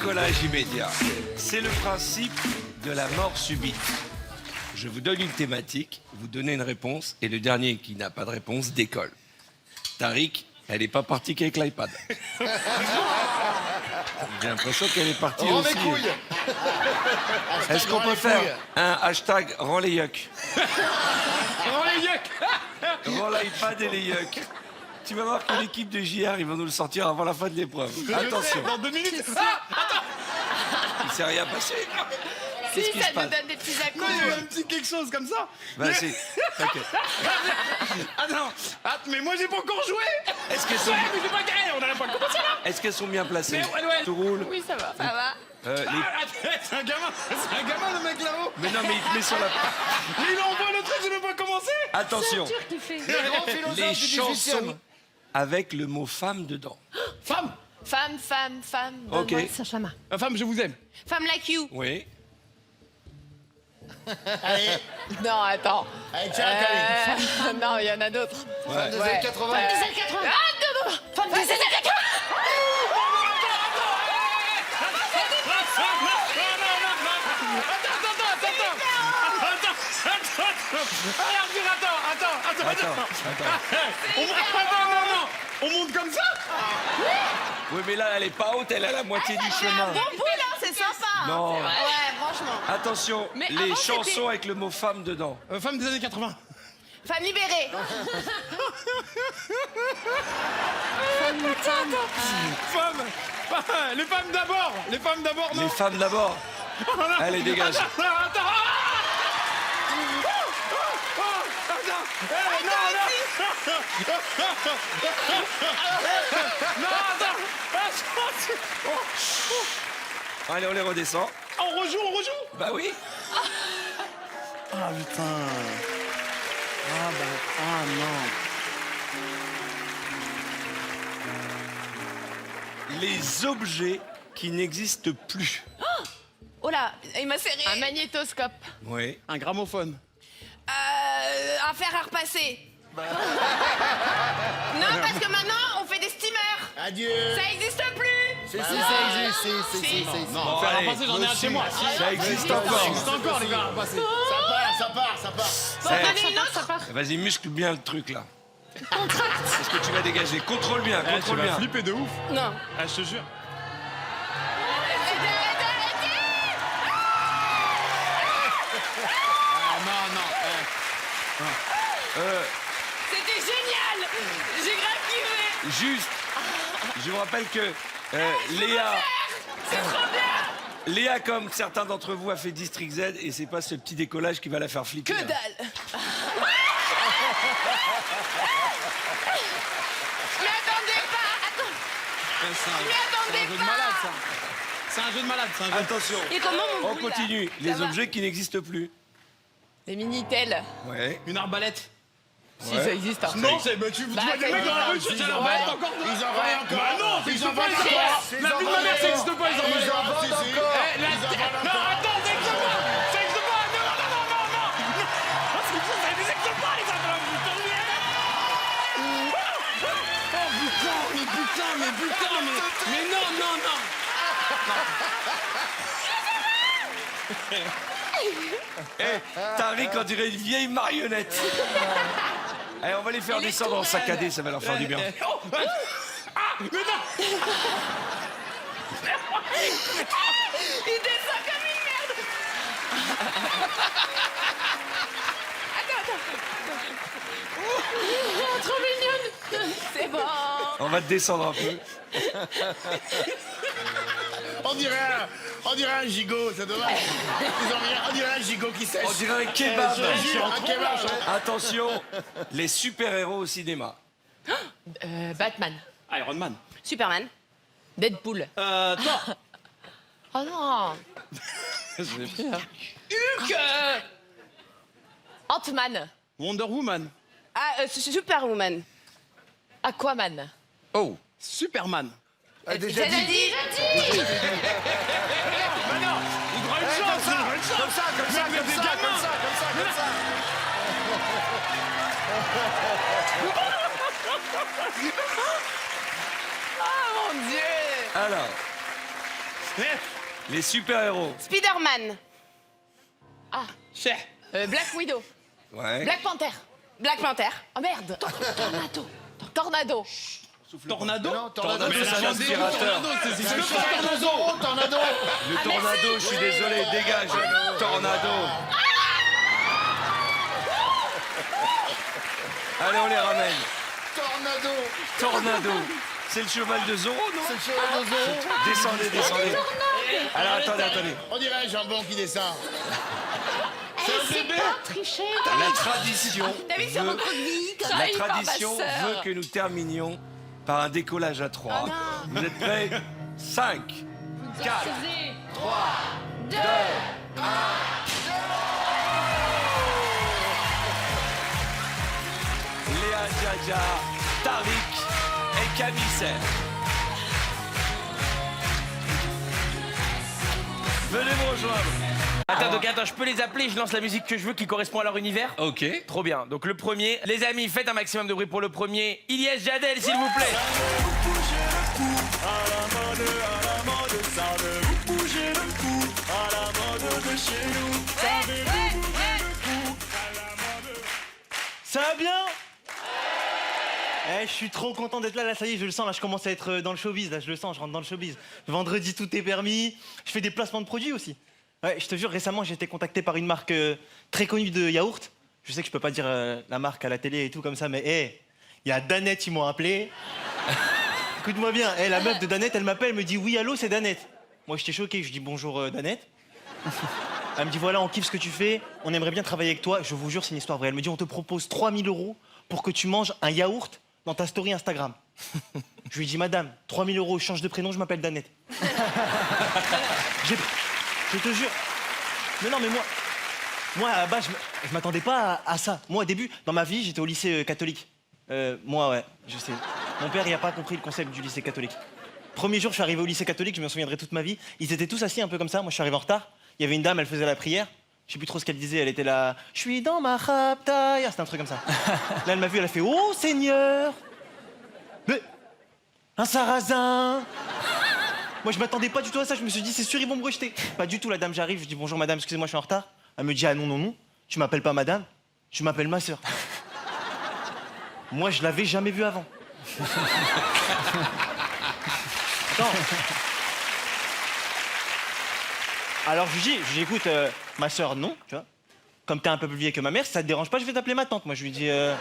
décollage immédiat. C'est le principe de la mort subite. Je vous donne une thématique, vous donnez une réponse, et le dernier qui n'a pas de réponse décolle. Tariq, elle n'est pas partie qu'avec l'iPad. J'ai l'impression qu'elle est partie Rends aussi. les couilles. Est-ce qu'on peut faire un hashtag rends les yucks? Rends les yucks. Rends l'iPad et les yucks. Tu vas voir que l'équipe de JR, ils vont nous le sortir avant la fin de l'épreuve. Attention, Dans 2 minutes. il s'est rien passé. Si, Qu'est-ce qui ça se nous passe? donne des petits Non, il y a eu à-coups. un petit quelque chose comme ça. Vas-y, t'inquiète. Attends, mais moi j'ai pas encore joué. Est-ce qu'elles sont, Ouais, mais j'ai pas gagné, on n'a pas commencé là. est-ce qu'elles sont bien placées? Mais ouais. Tout roule. Oui, ça va. Ça va. Les- C'est un gamin le mec là-haut. Mais non, mais il te met sur la... Mais il envoie le truc, j'ai même pas commencé. Attention, Les grands philosophes les du chansons 18e. avec le mot femme dedans. Femme, Femme, femme, femme. Ok. Donne-moi Sacha Ma. femme, je vous aime. Femme like you. Oui. Allez, Non, attends. allez, tiens, Camille. Non, il y en a d'autres. Ouais. Des années 80. Ah, non, non. Femme des années 80. Attends. On monte comme ça. Oui, mais là, elle est pas haute, elle est à la moitié du chemin. Bon bout, là, c'est sympa. hein. Non. Ouais, franchement. Attention, Mais les avant, chansons c'était- avec le mot femme dedans. Femme des années 80. Femme libérée. Femme. Les femmes d'abord. Les femmes d'abord, non. Les femmes d'abord. Allez, dégage. Attends. Allez, on les redescend. On rejoue. Bah oui. Ah putain. Ah non. Les objets qui n'existent plus. Oh là, il m'a serré. Un magnétoscope. Oui. Un gramophone. Un fer à repasser. Non, parce que maintenant, on fait des steamers. Adieu. Ça existe plus. Si, ça existe. Si. Non, Bon, faire allez, repasser, j'en ai un chez moi. Ça existe Ça encore. existe encore, les gars. Ça part. Bon, donnez une autre. Vas-y, muscle bien le truc là. Est-ce que tu vas dégager? Contrôle bien, Tu contrôle vas bien. flipper de ouf. Non. Ah, je te jure. Ah non. C'était génial. J'ai grave kiffé. Juste, je vous rappelle que Léa... Léa, comme certains d'entre vous, a fait District Z et c'est pas ce petit décollage qui va la faire flipper. Que là. dalle. Je m'y attendais pas. Attends. C'est un m'y attendais jeu de pas. malade, ça. C'est un jeu de malade. C'est un jeu. Attention, Et comment mon on bout, là? continue. Les va. objets qui n'existent plus. Les Minitel. Ouais. Une arbalète. Si, ça existe. hein. Non, c'est. Tu vois Bah, des mecs dans la rue, tu Ils sais, en l'arbalète vendent. encore. Ils en vendent encore. Bah non, ça Ils existe en pas, vendent les encore. arbalètes. La vie de ma mère, ça existe pas, les Ils arbalètes. en vendent encore. Eh, Ils en vendent Non, encore. attends, ça existe pas. Ça existe pas. Non. Ah, c'est fou, ça existe pas, les arbalètes. Oh putain, mais non. Tariq, on dirait une vieille marionnette. Allez, on va les faire Il est descendre en tout saccadé, ça va leur faire du bien. Il descend comme une merde. Attends. Trop mignonne. C'est bon. On va te descendre un peu. On dirait un gigot, c'est dommage. On dirait un gigot qui sèche. On dirait un kebab. Je jure, un kebab. Attention, les super-héros au cinéma. Batman. Iron Man. Superman. Deadpool. Thor. Oh non. Je l'ai pris, hein. Hulk. Ant-Man. Wonder Woman. Ah, Superwoman. Aquaman. Oh. Superman. Déjà J'ai dit. dit. Il aura une chance, il aura une chance. Comme ça. Oh mon Dieu. Alors, Les super-héros. Spider-Man. Cher. Black Widow. Ouais. Black Panther. Black Panther. Oh merde. Tornado. Tornado. Tornado. Non, Tornado, mais c'est un la aspirateur. C'est tornado. Le tornado, je suis désolé, dégage. Tornado. Allez, on les ramène. Tornado. C'est le cheval de Zorro, non? C'est le cheval de Zorro. Descendez. Alors, attendez. On dirait un jambon qui descend. Tricher. La tradition T'as vu sur mon veut, croquis la tradition veut que nous terminions par un décollage à 3. Vous êtes prêts? 5, 4, 3, 2, 1. Léa Djadja, Tariq et Camille Serre. Venez me rejoindre. Attends, je peux les appeler, je lance la musique que je veux qui correspond à leur univers. Ok. Trop bien. Donc le premier, les amis, faites un maximum de bruit pour le premier. Ilyes Jadel, s'il vous plaît. Ça va bien? Je suis trop content d'être là, ça y est, je le sens, là, je commence à être dans le showbiz, là, je le sens, je rentre dans le showbiz. Vendredi, tout est permis, je fais des placements de produits aussi. Ouais, je te jure, récemment, j'ai été contacté par une marque très connue de yaourt. Je sais que je peux pas dire la marque à la télé et tout comme ça, mais il y a Danette, ils m'ont appelé. Écoute-moi bien, la meuf de Danette, elle m'appelle, elle me dit oui, allô, c'est Danette. Moi, j'étais choqué, je dis bonjour Danette. Elle me dit voilà, on kiffe ce que tu fais, on aimerait bien travailler avec toi. Je vous jure, c'est une histoire vraie. Elle me dit on te propose 3 000 € pour que tu manges un yaourt dans ta story Instagram. Je lui dis madame, 3 000 €, je change de prénom, je m'appelle Danette. Je te jure. Mais non, mais moi à la base, je m'attendais pas à ça. Moi, au début, dans ma vie, j'étais au lycée catholique. Moi, ouais, je sais. Mon père, il a pas compris le concept du lycée catholique. Premier jour, je suis arrivé au lycée catholique, je me souviendrai toute ma vie. Ils étaient tous assis un peu comme ça. Moi, je suis arrivé en retard. Il y avait une dame, elle faisait la prière. Je sais plus trop ce qu'elle disait. Elle était là. Je suis dans ma raptaille. C'était un truc comme ça. Là, elle m'a vu, elle a fait oh Seigneur. Mais un sarrasin. Moi, je m'attendais pas du tout à ça. Je me suis dit, c'est sûr, ils vont me rejeter. Pas du tout. La dame, j'arrive. Je dis bonjour, madame. Excusez-moi, je suis en retard. Elle me dit ah non. Tu m'appelles pas madame. Tu m'appelles ma sœur. Moi, je l'avais jamais vue avant. Attends. Alors je lui dis écoute, ma sœur non, tu vois. Comme t'es un peu plus vieille que ma mère, si ça te dérange pas, je vais t'appeler ma tante. Moi je lui dis. Elle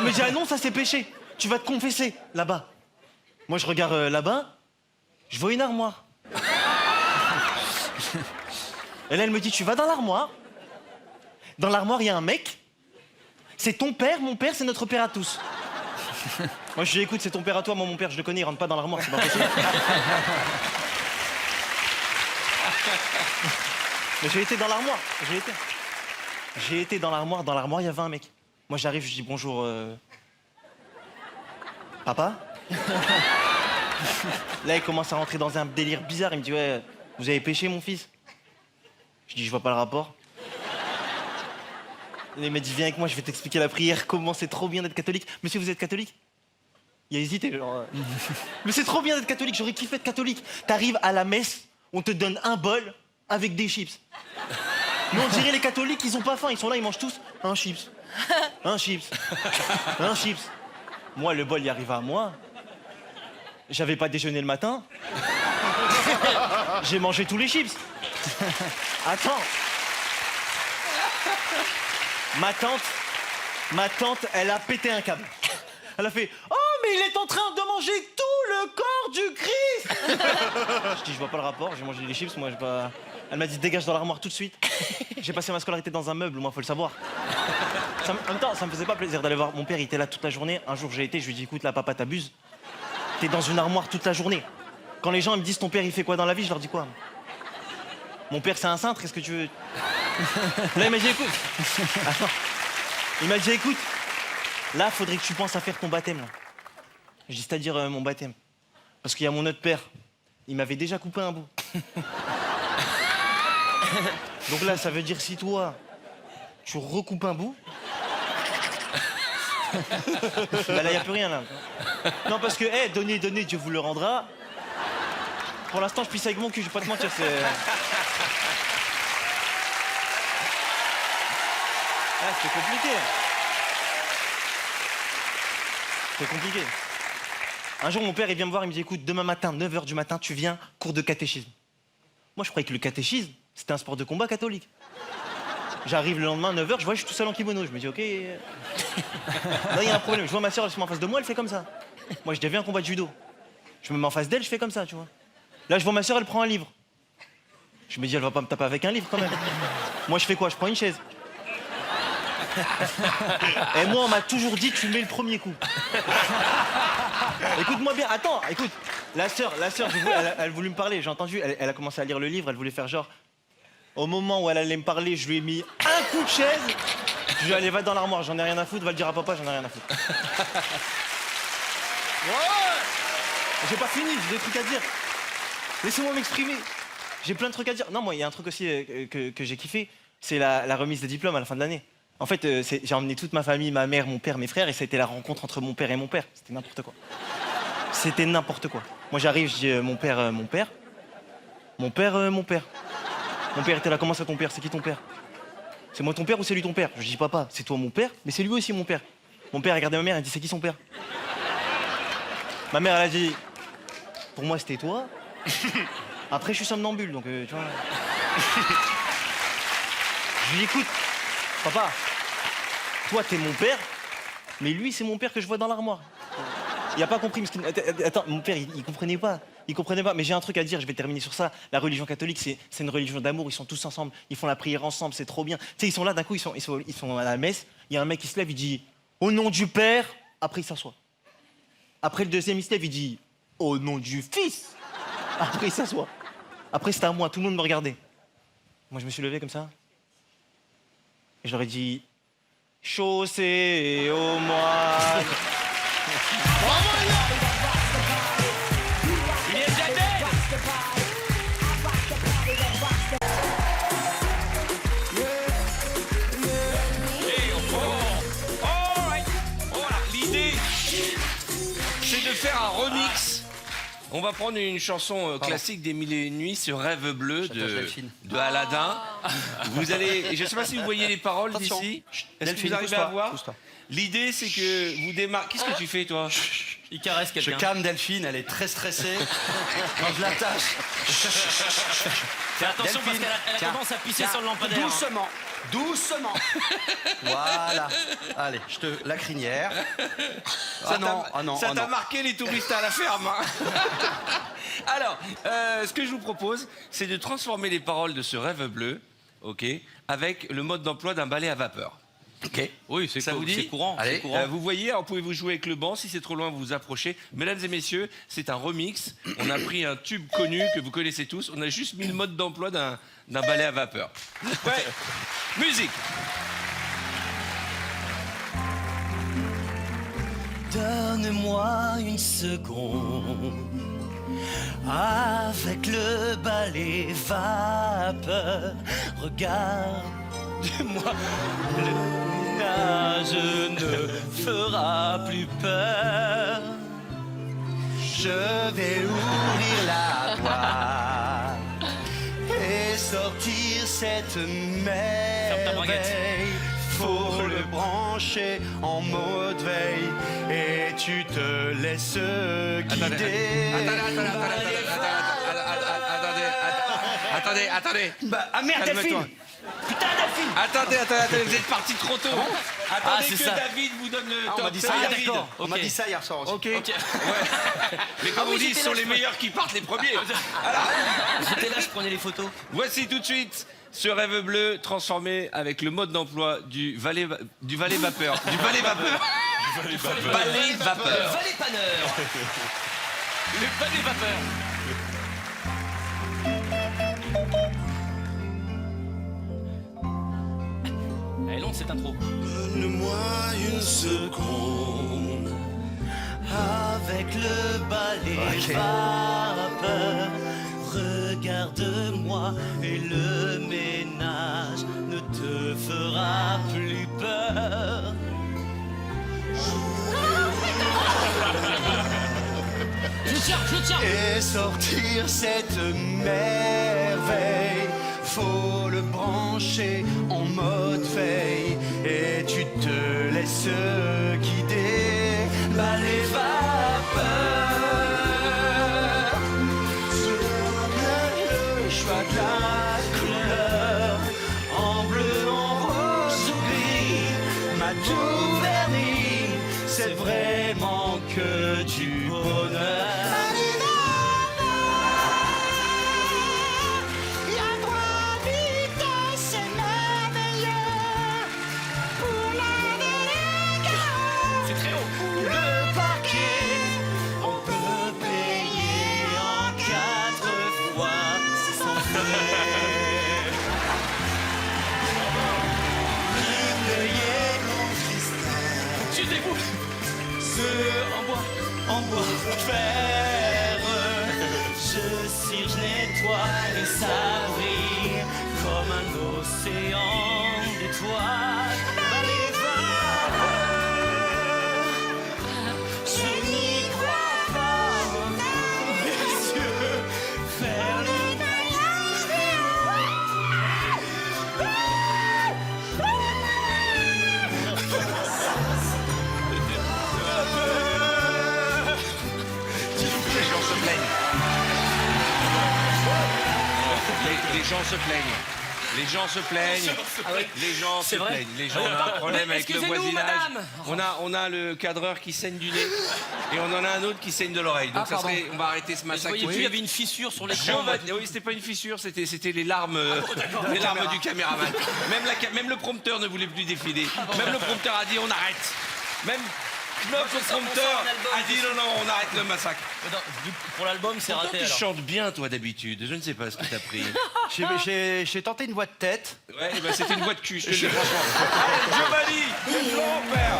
me dit ah non, ça c'est péché. Tu vas te confesser là-bas. Moi je regarde là-bas, je vois une armoire. Et là elle me dit tu vas dans l'armoire. Dans l'armoire il y a un mec. C'est ton père, mon père, c'est notre père à tous. Moi je dis écoute c'est ton père à toi, moi mon père je le connais, il rentre pas dans l'armoire, c'est pas possible. Mais j'ai été dans l'armoire, j'ai été dans l'armoire, il y avait un mec. Moi j'arrive, je dis bonjour papa. Là il commence à rentrer dans un délire bizarre, il me dit ouais, vous avez péché mon fils? Je dis je vois pas le rapport. Il m'a dit viens avec moi, je vais t'expliquer la prière, comment c'est trop bien d'être catholique. Monsieur vous êtes catholique? Il a hésité genre. Mais c'est trop bien d'être catholique, j'aurais kiffé être catholique. T'arrives à la messe, on te donne un bol avec des chips. Mais on dirait les catholiques, ils ont pas faim, ils sont là, ils mangent tous un chips. Un chips. Un chips. Moi, le bol, il arrive à moi. J'avais pas déjeuné le matin. J'ai mangé tous les chips. Attends. Ma tante, elle a pété un câble. Elle a fait oh, mais il est en train de manger tout le corps du Christ. Je dis je vois pas le rapport, j'ai mangé des chips, moi je pas. Elle m'a dit dégage dans l'armoire tout de suite. J'ai passé ma scolarité dans un meuble, moi faut le savoir. En même temps, ça me faisait pas plaisir d'aller voir mon père, il était là toute la journée. Un jour j'ai été, je lui ai dit écoute là papa t'abuses. T'es dans une armoire toute la journée. Quand les gens me disent ton père il fait quoi dans la vie, je leur dis quoi? Mon père c'est un cintre, qu'est-ce que tu veux? Là il m'a dit écoute. Attends. Il m'a dit écoute, là faudrait que tu penses à faire ton baptême là. Je dis c'est-à-dire mon baptême. Parce qu'il y a mon autre père, il m'avait déjà coupé un bout. Donc là ça veut dire si toi tu recoupes un bout. Bah là y a plus rien là. Non parce que donner, Dieu vous le rendra. Pour l'instant, je pisse avec mon cul, je vais pas te mentir, c'est... Ah, c'était compliqué. C'était compliqué. Un jour, mon père, il vient me voir, il me dit, écoute, demain matin, 9h du matin, tu viens, cours de catéchisme. Moi, je croyais que le catéchisme, c'était un sport de combat catholique. J'arrive le lendemain, 9h, je vois, je suis tout seul en kimono. Je me dis, ok. Là, il y a un problème. Je vois ma soeur, elle se met en face de moi, elle fait comme ça. Moi, je deviens un combat de judo. Je me mets en face d'elle, je fais comme ça, tu vois. Là, je vois ma soeur, elle prend un livre. Je me dis, elle va pas me taper avec un livre quand même. Moi, je fais quoi? Je prends une chaise. Et moi, on m'a toujours dit, tu mets le premier coup. Écoute-moi bien, attends, écoute. La sœur, elle voulait me parler, j'ai entendu, elle a commencé à lire le livre, elle voulait faire genre... Au moment où elle allait me parler, je lui ai mis un coup de chaise. Je lui ai dit, allez, va dans l'armoire, j'en ai rien à foutre, va le dire à papa, j'en ai rien à foutre. Ouais. J'ai pas fini, j'ai des trucs à dire. Laissez-moi m'exprimer. J'ai plein de trucs à dire. Non, moi, il y a un truc aussi que j'ai kiffé, c'est la remise de diplôme à la fin de l'année. En fait, j'ai emmené toute ma famille, ma mère, mon père, mes frères, et ça a été la rencontre entre mon père et mon père. C'était n'importe quoi. C'était n'importe quoi. Moi, j'arrive, je dis mon père. Mon père était là, comment ça ton père? C'est qui ton père? C'est moi ton père ou c'est lui ton père? Je dis papa, c'est toi mon père, mais c'est lui aussi mon père. Mon père a regardé ma mère, elle dit c'est qui son père? Ma mère, elle a dit, pour moi c'était toi. Après je suis somnambule, donc tu vois. Je lui dis écoute, papa, toi t'es mon père, mais lui c'est mon père que je vois dans l'armoire. Il a pas compris, parce qu'il... Attends, mon père, il comprenait pas. Il comprenait pas, mais j'ai un truc à dire, je vais terminer sur ça. La religion catholique, c'est une religion d'amour, ils sont tous ensemble, ils font la prière ensemble, c'est trop bien. Tu sais, ils sont là, d'un coup, ils sont à la messe, il y a un mec qui se lève, il dit « Au nom du Père », après il s'assoit. Après le deuxième, il se lève, il dit « Au nom du Fils », après il s'assoit. Après c'était à moi, tout le monde me regardait. Moi je me suis levé comme ça, et je leur ai dit « Chaussée au moine ». Il est déjà dead. L'idée, c'est de faire un remix. On va prendre une chanson classique des Mille et une nuits, ce Rêve bleu de Aladdin. Vous allez, je ne sais pas si vous voyez les paroles d'ici. Est-ce que vous arrivez à voir? L'idée, c'est que vous démarrez. Qu'est-ce que tu fais, toi? Il caresse quelqu'un. Je calme Delphine, elle est très stressée. Quand je l'attache. Fais attention parce qu'elle a tendance à pisser sur le lampadaire. Doucement, doucement. Voilà. Allez, la crinière. Ça t'a marqué les touristes à la ferme. Hein. Alors, ce que je vous propose, c'est de transformer les paroles de ce Rêve bleu, ok, avec le mode d'emploi d'un balai à vapeur. Ok. Oui, c'est courant. Allez. Vous voyez, alors pouvez-vous jouer avec le banc. Si c'est trop loin, vous vous approchez. Mesdames et messieurs, c'est un remix. On a pris un tube connu que vous connaissez tous. On a juste mis le mode d'emploi d'un balai à vapeur. Ouais. Musique. Donne-moi une seconde. Avec le balai vapeur, regarde-moi. Le nage ne fera plus peur. Je vais ouvrir la boîte et sortir cette merveille. Faut le brancher en mode veille et tu te laisses guider. Attendez. Bah, ah merde, Delphine! Putain, Delphine! Attendez, vous êtes parti trop tôt. Attendez que c'est ça. David vous donne le top. On m'a dit ça hier. David. On m'a dit ça hier soir aussi. Ok. Mais comme on dit, ce sont les meilleurs qui partent les premiers. Alors, J'étais là, je prenais les photos. voici tout de suite ce Rêve bleu transformé avec le mode d'emploi du balai vapeur. Du balai vapeur. Balai vapeur. Valet panneur. Le balai vapeur. Elle est longue cette intro. Donne-moi une seconde. Avec le balai vapeur, regarde-moi et le ménage ne te fera plus peur. Je Et sortir cette merveille, faut le brancher en mode veille. Et tu te laisses guider par les vapeurs. Le choix de la couleur, en bleu, en rose ou gris, m'a tout verni, c'est vraiment que du bonheur. C'est très haut. Le parquet, on peut payer en 4 fois sans frais. Cueillez mon cristal, Tu dégoûtes. en bois fer. Je cire, je nettoie et ça brille comme un océan d'étoiles. Dans les vapeurs, je n'y crois pas. Mes yeux faire le voyage des Les gens se plaignent. Les gens se plaignent. Les gens se plaignent. Les gens se vrai plaignent. Les gens ont un problème avec le Excusez-nous, voisinage. madame. On a le cadreur qui saigne du nez et on en a un autre qui saigne de l'oreille. Donc ça serait, on va arrêter ce massacre. Voyez-vous, tout de il y suite. avait une fissure sur Jean l'écran. va- Oui, c'était pas une fissure, c'était les larmes, du caméraman. Même le prompteur ne voulait plus défiler. Même le prompteur a dit on arrête. Même notre prompteur a dit non, on arrête le massacre. Pour l'album, c'est Pourtant, raté tu alors. chantes bien, toi, d'habitude. Je ne sais pas ce que t'as pris. J'ai tenté une voix de tête. Ouais, bah, c'était une voix de cul, je te le dis franchement. Allez, Giovanni, Florent Père.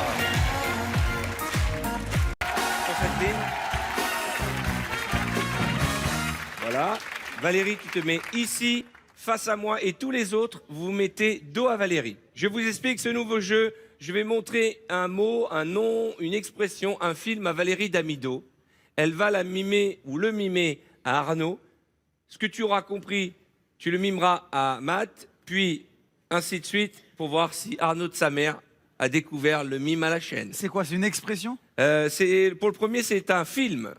Sur cette ligne. Voilà. Valérie, tu te mets ici, face à moi, et tous les autres, vous vous mettez dos à Valérie. Je vous explique ce nouveau jeu. Je vais montrer un mot, un nom, une expression, un film à Valérie Damido. Elle va la mimer ou le mimer à Arnaud. Ce que tu auras compris, tu le mimeras à Matt, puis ainsi de suite, pour voir si Arnaud de sa mère a découvert le mime à la chaîne. C'est quoi, c'est une expression? Pour le premier, c'est un film.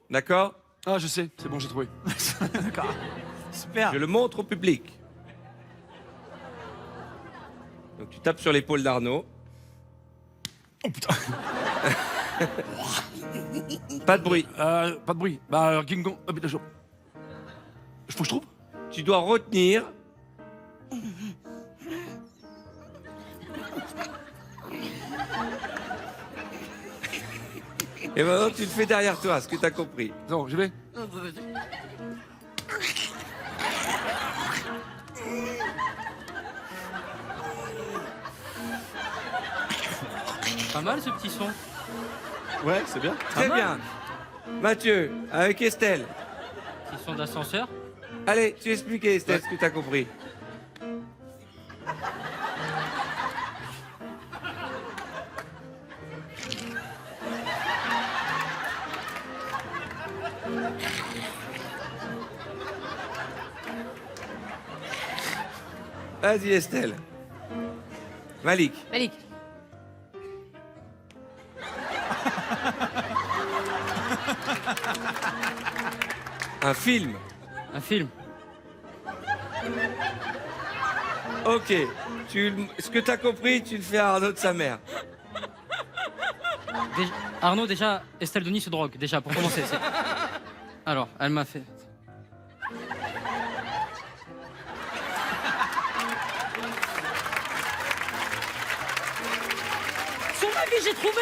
D'accord? Ah, je sais, c'est bon, j'ai trouvé. D'accord. Super. Je le montre au public. Donc tu tapes sur l'épaule d'Arnaud. Oh putain. Pas de bruit. Pas de bruit. Bah, King Kong. Oh putain, faut que je trouve? Tu dois retenir. Et maintenant, tu le fais derrière toi, ce que tu as compris. Non, j'y vais. Pas mal ce petit son. Ouais, c'est bien. Très bien. Mathieu, avec Estelle. Petit son d'ascenseur. Allez, tu expliques, Estelle, ce que tu as compris. Vas-y, Estelle. Malik. Malik. Un film. Un film. Ok. Ce que tu as compris, tu le fais à Arnaud de sa mère. Arnaud, déjà, Estelle Denis se drogue, déjà, pour commencer. Alors, elle m'a fait... Sur ma vie, j'ai trouvé.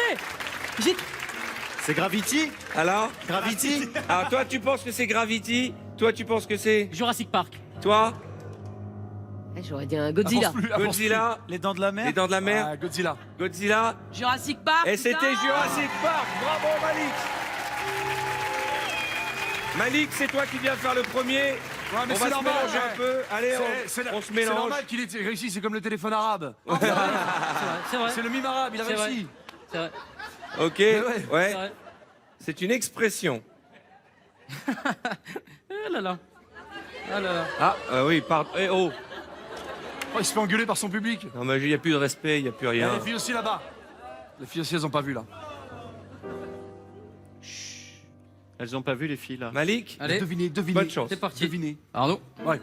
C'est Gravity? Alors Gravity? Alors toi, tu penses que c'est Gravity? Toi, tu penses que c'est... Jurassic Park. Toi? J'aurais dit un Godzilla. Godzilla? Les Dents de la Mer? Les Dents de la Mer? Ah, Godzilla. Godzilla? Jurassic Park. Et c'était Jurassic Park. Bravo, Malik. Malik, c'est toi qui viens faire le premier. Ouais, mais On va c'est se normal. mélanger un peu. Allez, on se C'est mélange. normal qu'il ait réussi, c'est comme le téléphone arabe. C'est vrai. C'est le mime arabe, il a C'est vrai. réussi. C'est vrai. Ok, ouais. ouais. C'est vrai. C'est une expression. Ah là là. Ah là là. Ah, oui, pardon. Eh oh. Oh, il se fait engueuler par son public. Non, mais il n'y a plus de respect, il n'y a plus rien. Les filles aussi là-bas. Les filles aussi, elles ont pas vu là. Elles ont pas vu les filles là. Malik, Allez, Devinez. bonne chance. c'est parti. Devinez. Arnaud. Ouais.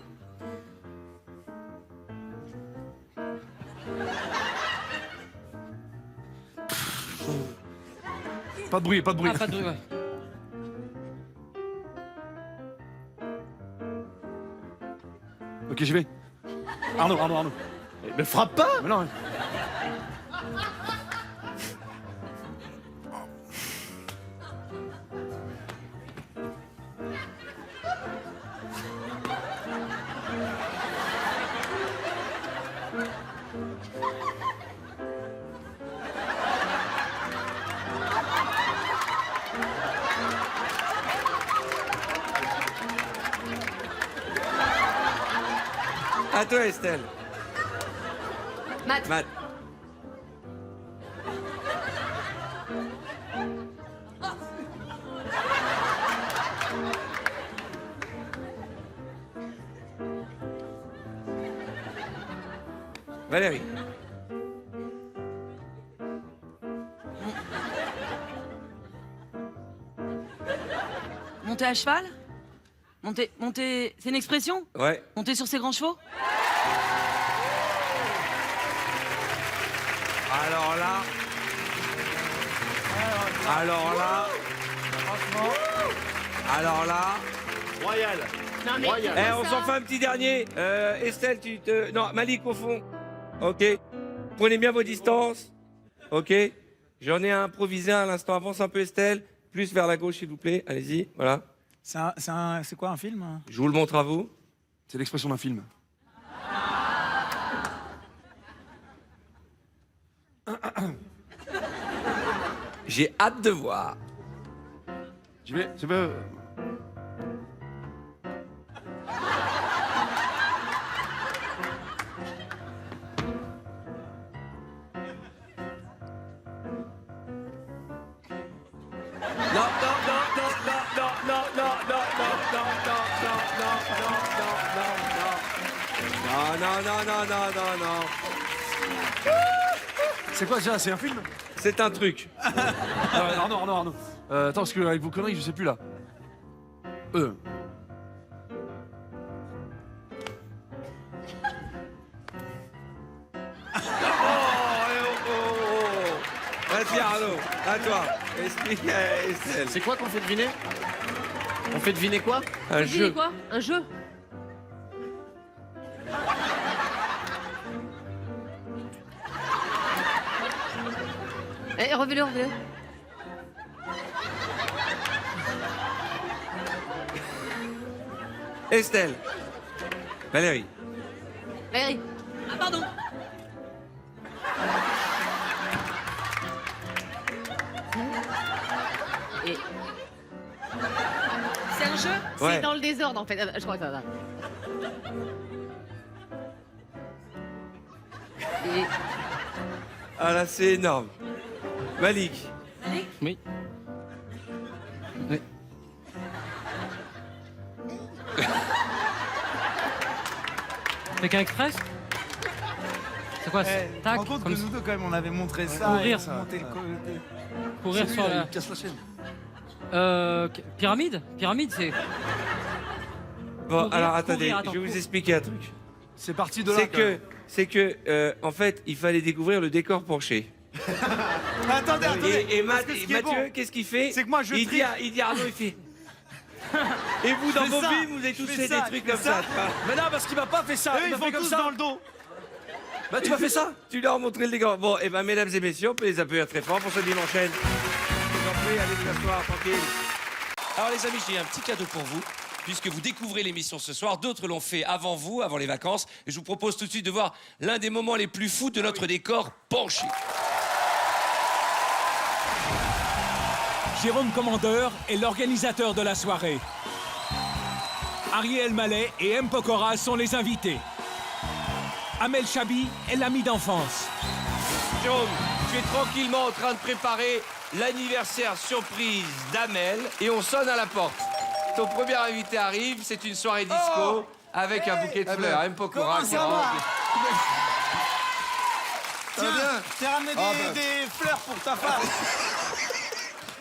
Pas de bruit, pas de bruit. Ah, pas de bruit, ouais. Ok, j'y vais. Arnaud. Mais frappe pas. Mais non. À toi, Estelle. Matt. Matt. Valérie. Monter à cheval? Monter... C'est une expression? Ouais. Monter sur ses grands chevaux? Alors là. Alors là. Royal. Non, mais Royal. Eh, on s'en fait un petit dernier. Estelle, tu te. Non, Malik au fond. Ok. Prenez bien vos distances. Ok. J'en ai improvisé à l'instant. Avance un peu, Estelle. Plus vers la gauche, s'il vous plaît. Allez-y. Voilà. C'est quoi un film? Je vous le montre à vous. C'est l'expression d'un film. J'ai hâte de voir. J'y vais. C'est pas. Non. C'est quoi déjà? C'est un film? C'est un truc. Arnaud. Attends, parce que avec vos conneries, je sais plus là. Vas-y, Arnaud. À toi. Explique à Estelle. C'est quoi qu'on fait deviner? On fait deviner quoi? Un Devinez jeu. quoi? Un jeu. Eh, revenez. Estelle. Valérie. Valérie. Ah, pardon. Et C'est un jeu? Ouais. c'est dans le désordre en fait. Je crois que ça va. Et Ah là, c'est énorme. Malik. Oui. Pékin Express? C'est quoi? Tac, Rends compte que comme nous deux, quand même, on avait montré ça. Courir. et ça montait le côté. courir sur la... Il casse la chaîne. Pyramide? Pyramide, c'est... Bon, Courir, alors attendez, courir, attends, je vais vous cours. expliquer un truc. C'est parti de là. C'est que, en fait, il fallait découvrir le décor penché. Attendez. Et parce que ce qui est Mathieu, bon, qu'est-ce qu'il fait? c'est que moi, je il dit, triche. il dit à Arnaud, il fait. Et vous, dans fais vos ça. films, vous avez tous Je fait fais ça, des trucs je comme fais ça. ça. tu vois. Mais non, parce qu'il m'a pas fait ça. Eux, Il ils m'a font fait comme tous ça. dans le dos. Bah, tu m'as fait ça. Tu leur as montré le décor. Bon, et ben, mesdames et messieurs, on peut les applaudir très fort pour ce dimanche. Je vous en prie, allez vous asseoir, tranquille. Alors les amis, j'ai un petit cadeau pour vous. Puisque vous découvrez l'émission ce soir, d'autres l'ont fait avant vous, avant les vacances. Et je vous propose tout de suite de voir l'un des moments les plus fous de notre décor penché. Jérôme Commandeur est l'organisateur de la soirée. Ariel Mallet et M. Pokora sont les invités. Amel Chabi est l'ami d'enfance. Jérôme, tu es tranquillement en train de préparer l'anniversaire surprise d'Amel et on sonne à la porte. ton premier invité arrive, c'est une soirée disco avec un bouquet de fleurs. M. Pokora qui rentre. Tiens, t'as ramené des fleurs pour ta femme.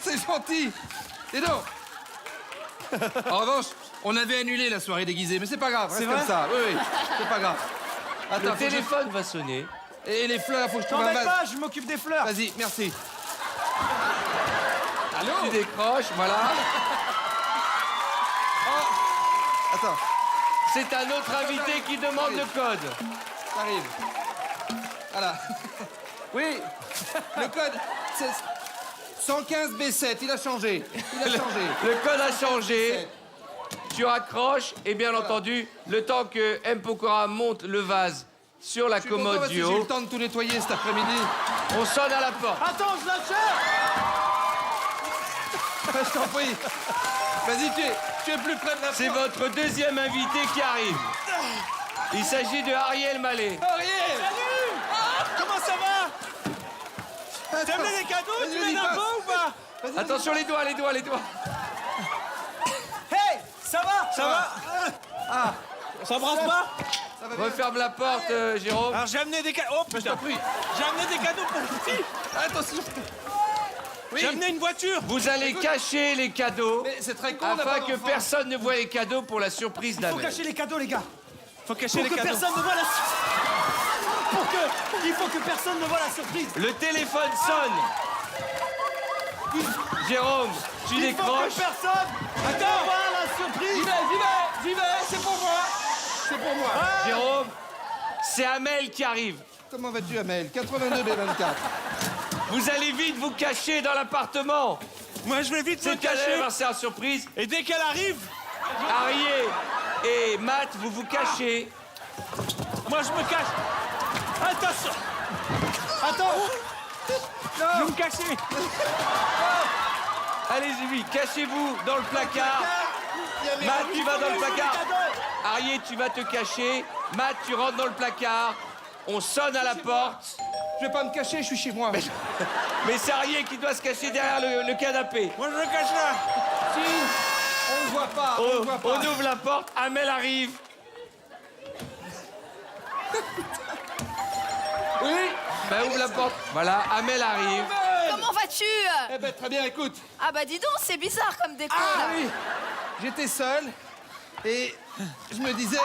C'est gentil. Et donc. En revanche, on avait annulé la soirée déguisée, mais c'est pas grave, reste comme ça. Oui, c'est pas grave. Attends, le téléphone va sonner. Et les fleurs, faut que je trouve un T'embête vase. pas, je m'occupe des fleurs. Vas-y, merci. Allô? Tu décroches, voilà. Oh. Attends. C'est un autre invité qui demande le code. Ça arrive. Voilà. Oui, le code, c'est 115 B7, il a changé. Le code a changé. Tu raccroches et bien entendu, le temps que M. Pokora monte le vase sur la commode du haut. J'ai eu le temps de tout nettoyer cet après-midi. On sonne à la porte. Attends, je la cherche. Je t'en prie. Vas-y, tu es plus près de la porte. C'est votre deuxième invité qui arrive. Il s'agit de Ariel Mallet. Ariel. Salut. Comment ça va? T'as amené des cadeaux? Tu m'aides un peu ou pas? Attention les doigts. Hey, ça va? Ça va? Ah, ça brasse pas? Referme la porte, Jérôme. Alors j'ai amené des cadeaux. Oh putain. J'ai amené des cadeaux pour les filles. Attention. J'ai amené une voiture. Vous allez cacher les cadeaux c'est très con afin que personne ne voit les cadeaux pour la surprise Faut d'Amel. cacher les cadeaux, les gars. Faut cacher les que cadeaux. personne ne voit la Il faut que personne ne voit la surprise. Le téléphone sonne. Jérôme, tu Il faut décroches. que personne ne voit la surprise. J'y vais, c'est pour moi. Jérôme, c'est Amel qui arrive. Comment vas-tu, Amel? 82 B24. Vous allez vite vous cacher dans l'appartement. Moi je vais vite me C'est cacher. l'anniversaire surprise. Et dès qu'elle arrive, Arié et Matt, vous vous cachez. moi je me cache. Attention. Attends. Je vais me cacher. Allez-y vite, cachez-vous dans le placard. Matt, tu vas dans le placard. Arié, tu vas te cacher. Matt, tu rentres dans le placard. On sonne à la porte. Je vais pas me cacher, je suis chez moi. Mais c'est Arié qui doit se cacher derrière le canapé. Moi je me cache là. Si, on le voit pas, on le voit pas. On ouvre la porte, Amel arrive. Oui. Ben ouvre la porte. Voilà, Amel arrive. Comment vas-tu? Eh ben très bien, écoute. Ah bah dis donc, c'est bizarre comme décor. Ah oui, j'étais seul et je me disais...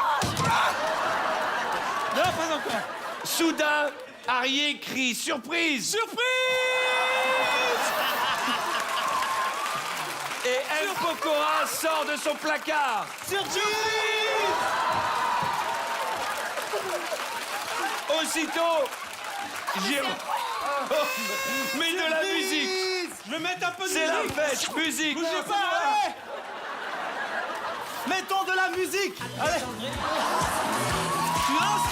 Non, pas encore. Soudain, Arié crie surprise. Surprise. Et M. Pokora sort de son placard. Surprise. Aussitôt, Jérôme. Mais de la musique. Je vais mettre un peu de C'est la musique. fête, musique. Bougez pas, allez. Mettons de la musique. Allez. Tu lances.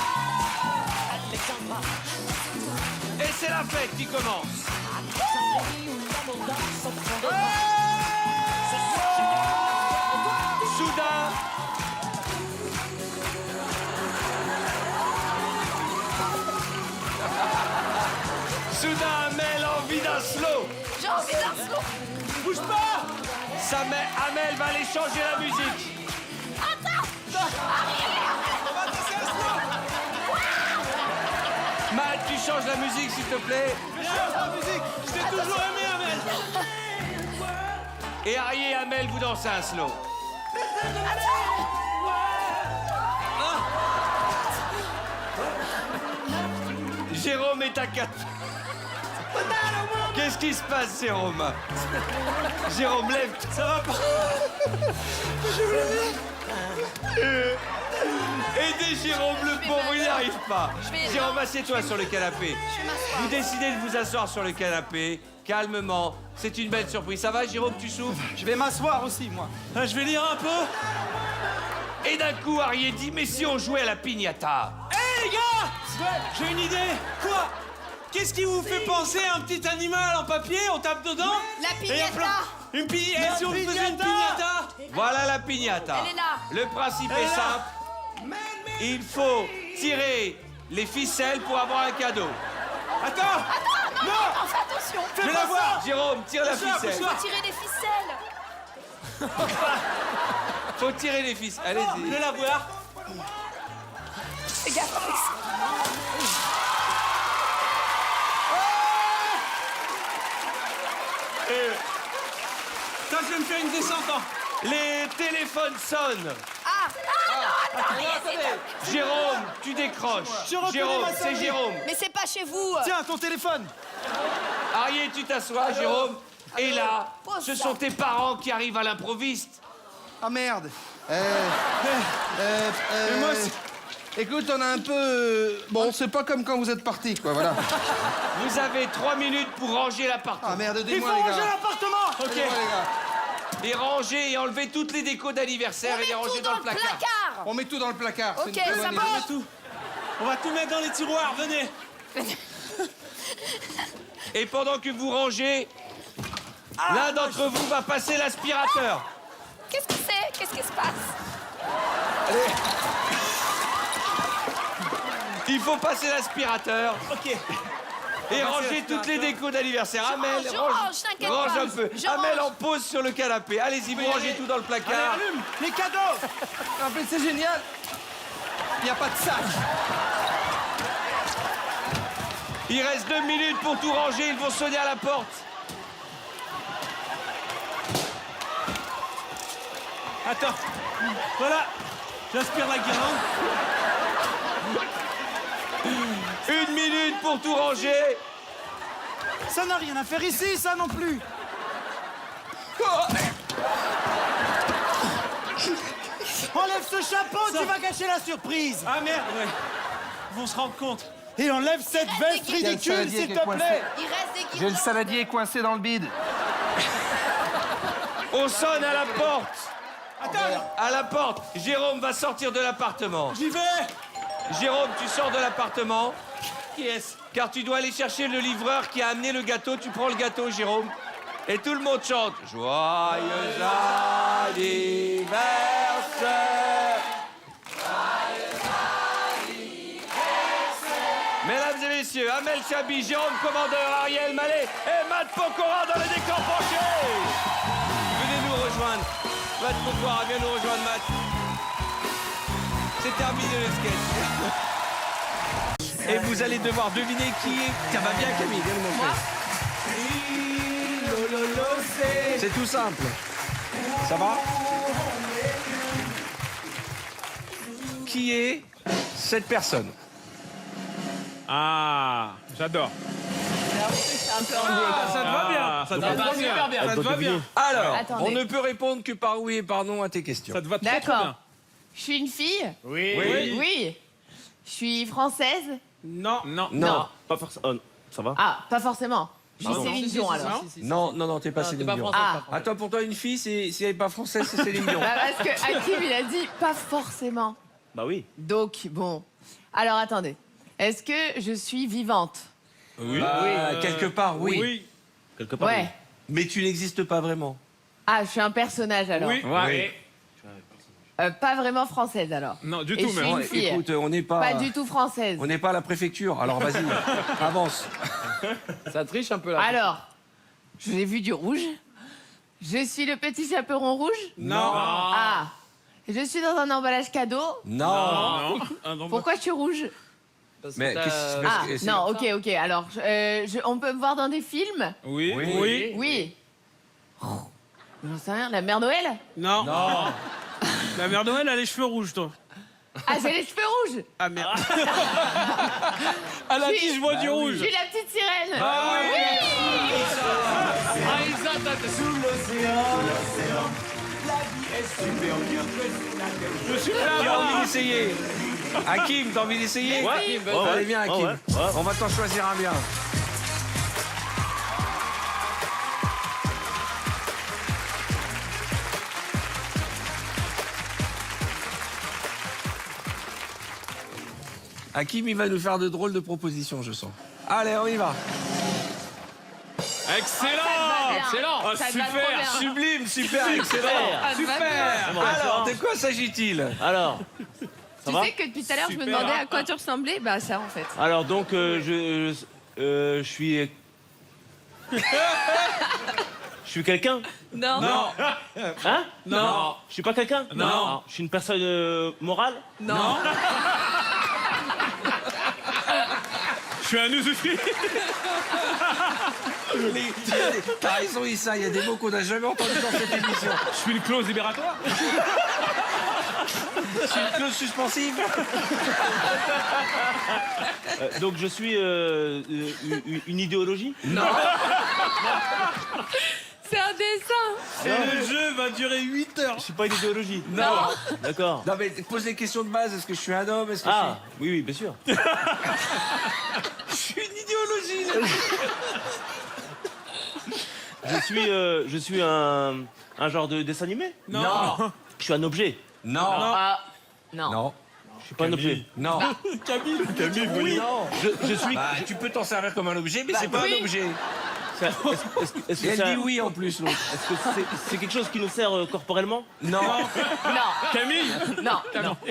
Et c'est la fête qui commence. Soudain, Amel a envie d'un slow. J'ai envie d'un slow. Bouge pas. Amel va aller changer la musique. Matt, tu changes la musique s'il te plaît. Je change la musique. Je t'ai toujours aimé, Amel. Et Arié et Amel, vous dansez un slow. Jérôme est à 4. Qu'est-ce qui se passe, Jérôme? Jérôme, lève. Ça va pas. Aidez Jérôme, le pauvre, il n'y arrive pas. vais- Jérôme, assieds-toi sur le canapé. m'asseoir. Vous décidez de vous asseoir sur le canapé, calmement. C'est une belle surprise. Ça va, Jérôme, tu souffles? Je vais m'asseoir aussi, moi. Je vais lire un peu. Et d'un coup, Arié dit, mais si on jouait à la piñata? Hé, les gars. J'ai une idée. Quoi? Qu'est-ce qui vous fait penser à un petit animal en papier? On tape dedans? La Et il y a piñata. Une piñata. Et si on faisait une piñata? Voilà la piñata. Elle est là. Le principe Elle est est là. simple. Il faut tirer les ficelles pour avoir un cadeau. Attends. Non, fais attention. Je vais la voir. Jérôme, tire la ficelle. Il faut tirer les ficelles. Faut tirer les fils. Allez-y. Je vais la voir. Fais gaffe, Alex. Ça, je vais me faire une descente. Hein. Les téléphones sonnent. Jérôme, tu décroches. Je reconnais Jérôme, ma c'est sonnerie. Jérôme. Mais c'est pas chez vous. Tiens, ton téléphone. Arié, tu t'assois, Jérôme. Et là, Pose ce ça. sont tes parents qui arrivent à l'improviste. Ah merde. Et moi, Écoute, on a un peu... Bon, c'est pas comme quand vous êtes partis, quoi, voilà. Vous avez 3 minutes pour ranger l'appartement. Ah merde, il faut aidez-moi, les ranger gars. l'appartement. Ok. Aidez-moi, les gars. Et ranger et enlever toutes les décos d'anniversaire et les ranger dans le placard. On met tout dans le placard. c'est Ok, une très ça bonne marche. idée. Tout. On va tout mettre dans les tiroirs. Venez. Et pendant que vous rangez, l'un d'entre vous va passer l'aspirateur. Qu'est-ce que c'est? Qu'est-ce qui se passe? Il faut passer l'aspirateur Ok. et ranger toutes les décos d'anniversaire. Amel, je range, t'inquiète range pas. un peu. Je Amel range. en pose sur le canapé. Allez-y, vous rangez tout dans le Allez, placard. allume les cadeaux. En fait, c'est génial. Il n'y a pas de sac. Il reste 2 minutes pour tout ranger. Ils vont sonner à la porte. Attends. Voilà. J'aspire la guirlande. 1 minute pour tout ranger. Ça n'a rien à faire ici, ça non plus. Enlève ce chapeau, tu vas gâcher la surprise. Ah merde, ouais. Ils vont se rendre compte. Et enlève cette veste Il y a le ridicule, saladier s'il qui te est coincé. plaît. Il reste des guides. J'ai le saladier coincé dans le bide. On sonne à la porte. Attends, À la porte. Jérôme va sortir de l'appartement. j'y vais. Jérôme, tu sors de l'appartement. Qui est-ce? Car tu dois aller chercher le livreur qui a amené le gâteau. Tu prends le gâteau, Jérôme. Et tout le monde chante. Joyeux anniversaire. Mesdames et messieurs, Amel Chabi, Jérôme Commandeur, Ariel Mallet et Matt Pokora dans les décors penchés. Venez nous rejoindre. Matt Pokora, viens nous rejoindre, Matt. C'est terminé le sketch. Et vous allez devoir deviner qui est. Tiens, va bien Camille, viens nous montrer. C'est tout simple. Ça va? Qui est cette personne? Ah, j'adore. C'est un peu ennuyeux. Ça te va bien. Ça te va super bien. Ça te va bien. Alors, Attendez. on ne peut répondre que par oui et par non à tes questions. Ça te va très très bien. D'accord. Je suis une fille? Oui. Oui. Je suis française? Non. Non. Non. Pas forcément. Ça va? Ah, pas forcément. Je suis Céline Dion alors. Non, t'es pas Céline Dion. Ah, Attends, pour toi, une fille, si elle n'est pas française, c'est Céline Dion. bah parce que Hakim il a dit pas forcément. Bah oui. Donc bon. Alors attendez. Est-ce que je suis vivante? Quelque part, oui. Quelque part. Ouais. Mais tu n'existes pas vraiment. Ah, je suis un personnage alors. Oui. Oui. Pas vraiment française alors. Non, du Et tout je suis même. une fille. Écoute, on n'est pas. Pas du tout française. On n'est pas à la préfecture, alors vas-y, avance. Ça triche un peu là. Alors, je l'ai vu du rouge. Je suis le petit chaperon rouge. Non. Ah. Je suis dans un emballage cadeau. Non. Non. Pourquoi je suis rouge? Mais qu'est-ce que Ah, c'est non, ok. Alors, on peut me voir dans des films? Oui. Oui. Oui. J'en sais rien. La mère Noël? Non. La mère Noël a les cheveux rouges, toi. Ah, j'ai les cheveux rouges. Ah merde. Elle a dit je vois du Je rouge. suis la petite sirène. Ah oui. Je suis Qui a envie d'essayer? Hakim, t'as envie d'essayer? Ouais. Allez, viens, Hakim. On va t'en choisir un bien. Hakim, il va nous faire de drôles de propositions, je sens. Allez, on y va. Excellent. Excellent. Oh, Ça te va trop super. bien. Sublime, super, excellent. Ça te va bien. Alors, de quoi s'agit-il? Alors. Tu sais que depuis tout à l'heure, je me Super. demandais à quoi tu ressemblais. Bah, ça, en fait. Alors donc je suis. Je suis quelqu'un? Non. Non. Hein? Non. Je suis pas quelqu'un? Non. Alors, je suis une personne morale? Non. Je suis un usufruit. T'as raison, Issa, il y a des mots qu'on n'a jamais entendus dans cette émission. Je suis une clause libératoire. Je suis une clause suspensive. Donc je suis une idéologie? Non. C'est un dessin. Et le jeu va durer 8 heures. Je suis pas une idéologie? Non. D'accord. Non, mais pose les questions de base. Est-ce que je suis un homme? Est-ce que Ah, oui, bien sûr. je suis une idéologie? Je suis un genre de dessin animé? Non. Je suis un objet? Non. Ah. Non. Non. Je suis pas un objet? Non. Camille, oui. Non. Je suis... Bah, tu peux t'en servir comme un objet, mais c'est pas oui. un objet. Est-ce Et que elle ça... dit oui en plus, l'autre. Est-ce que c'est quelque chose qui nous sert corporellement? Non. Non. Camille. Non.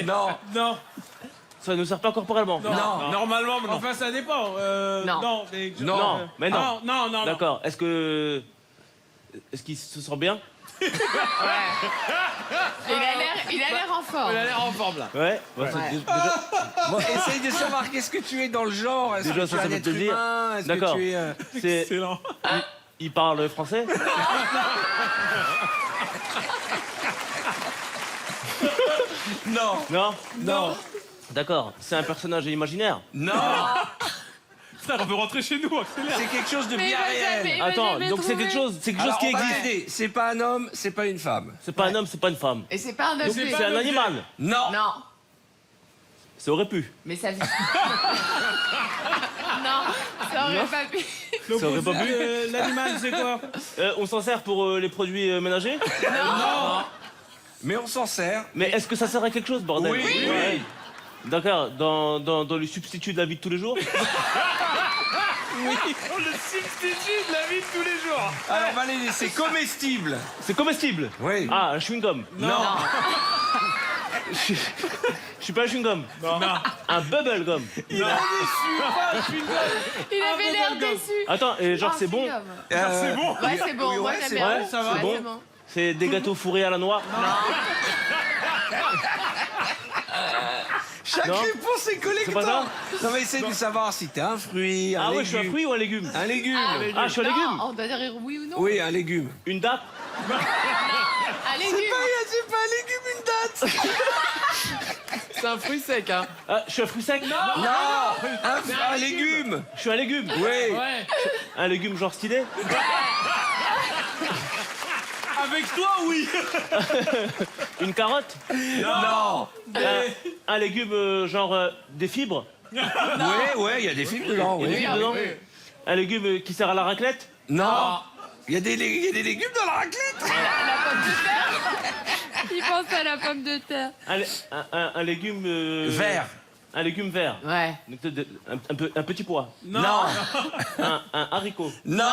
Non. Non. Ça ne sert pas corporellement? Non. Normalement, mais non. Enfin, ça dépend. Non. Non. Mais... Non. Mais non. Non. D'accord. Est-ce qu'il se sent bien? Ouais. Il a l'air en forme. Il a l'air en forme là. Ouais. Bah, c'est Ouais. déjà- Bon, essaye de savoir qu'est-ce que tu es dans le genre. Est-ce Déjà, que ça tu es un fait être plaisir. humain? Est-ce D'accord. que tu es... C'est... Excellent. Il parle français? Non. Non? Non. D'accord. C'est un personnage imaginaire? Non. Frère, on veut rentrer chez nous, accélère. C'est quelque chose de Mais il bien va réel. jamais- il va Attends, jamais donc c'est trouver. quelque chose qui Alors, on va existe. t'aider. C'est pas un homme, c'est pas une femme. C'est pas un homme, c'est pas une femme. Et c'est pas un Donc objet. c'est un animal. Non. Non. Ça aurait pu. Mais ça vit. Non. Ça aurait pas pu. Ça aurait pas pu. L'animal, c'est quoi? On s'en sert pour les produits ménagers? Non. Mais on s'en sert. Mais est-ce que ça sert à quelque chose, bordel? Oui. Oui. Ouais. D'accord, dans le substitut de la vie de tous les jours? Oui. On le substitue de la vie de tous les jours. Alors, Valérie, c'est comestible. C'est comestible? Oui. Ah, un chewing-gum? Non. Je suis pas un chewing-gum. Non. Un bubble gum. Il avait l'air déçu. Attends, et genre Ah, c'est bon? C'est bon. Ouais, c'est bon. Oui, Moi, ouais, j'aime c'est bien. bon, ça va. Ouais, Bon. c'est bon. C'est des gâteaux fourrés à la noix? Chaque Non. réponse est C'est pas collector. ça? Non, mais essaye de savoir si t'es un fruit, un Ah légume. ouais, je suis un fruit ou un légume? Un légume. Ah, je suis un légume? Non, on doit dire oui ou non. Oui, un légume. Une date? Un légume. C'est pas un légume, une date. C'est un fruit sec, hein. Ah, je suis un fruit sec? Non. Un légume. Je suis un légume? Oui. Ouais. Un légume genre stylé? Avec toi, oui. Une carotte? Non. Un légume genre des fibres? Ouais, il y a des fibres dedans. Il y a des Oui. fibres dedans? Un légume qui sert à la raclette? Non. Il y a des légumes dans la raclette. Il pense à la pomme de terre. Un légume... Vert. Un légume vert. Ouais. Donc, un petit pois. Non. Un haricot. Non.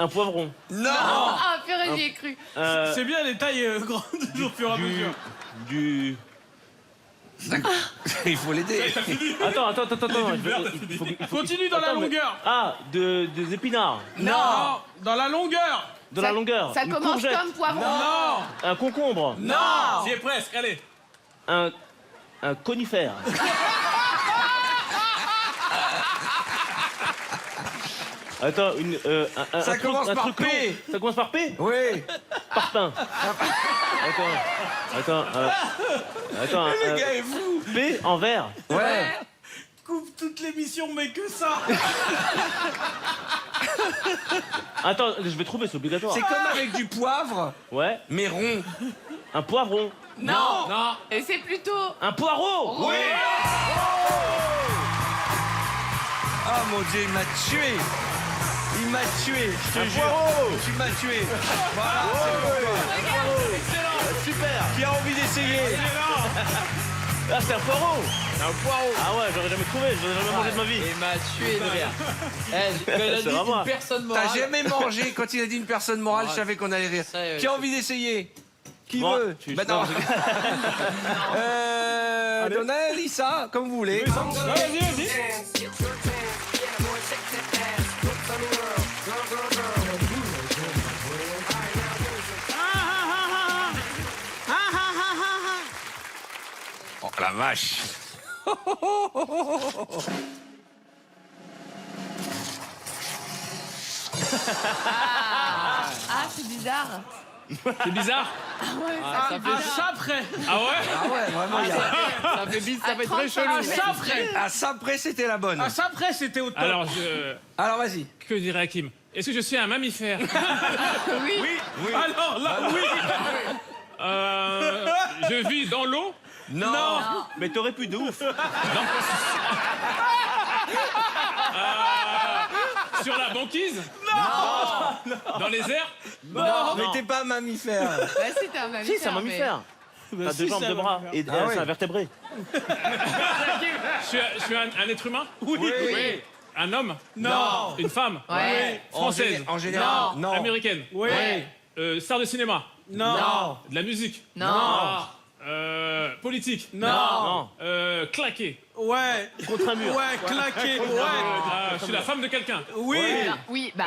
Un poivron. Non. Ah, purée, j'y ai cru. C'est bien les tailles grandes au fur et à mesure. Du... Il faut l'aider. Attends. Continue dans la longueur. Ah, des épinards. Non. Dans la longueur. Dans la longueur. Ça Une commence courgette. comme poivron. Non. Un concombre. Non. J'y ai presque. Allez. Un conifère. Attends, Ça commence un par truc P. long. Ça commence par P? Oui. Parpaing. Attends. Le gars est fou. P en vert. Ouais. Coupe toute l'émission, mais que ça. Attends, je vais trouver, c'est obligatoire. C'est comme avec du poivre, Ouais. mais rond. Un poivron. Non. Non. Et c'est plutôt... Un poireau. Oui. Oh mon Dieu, il m'a tué. Il m'a tué, je te jure. Tu m'as tué. Voilà, c'est Super. Qui a envie d'essayer? Ah, c'est un poireau. Ah ouais, j'aurais jamais trouvé, j'aurais jamais mangé de ma vie. Il m'a tué de rire. Quand il a C'est dit vraiment- une personne morale. T'as jamais mangé quand il a dit une personne morale, je savais qu'on allait rire. Ça, Qui a envie d'essayer? Qui Moi, veut? tu- Bah non. Donna, Lisa, comme vous voulez. Vas-y. la vache. Ah, c'est bizarre. C'est bizarre. Ça près. Ah ouais? Ah ouais, vraiment, il y a... Ça fait bizarre, ça fait très chelou. Ça près. À ça près, c'était la bonne. Ça près, c'était au top. Alors, Alors vas-y. que dirait Hakim? Est-ce que je suis un mammifère? Oui. Alors là, oui. Je vis dans l'eau? Non. Mais t'aurais pu de ouf. Sur la banquise? Non. Dans les airs? Non, mais t'es pas un mammifère. Bah si, t'es un mammifère. Si, c'est un mammifère. T'as deux jambes, deux bras. Et Ah ouais. c'est un vertébré. Je suis un être humain? Oui. Un homme? Non. Une femme? Ouais. Française? En général, non. Américaine? Oui. Star de cinéma? Non. De la musique? Non. Politique? Non. Claqué? Ouais. Contre un mur. Ouais, claqué. Je suis la femme de quelqu'un? Oui. Non, oui, bah,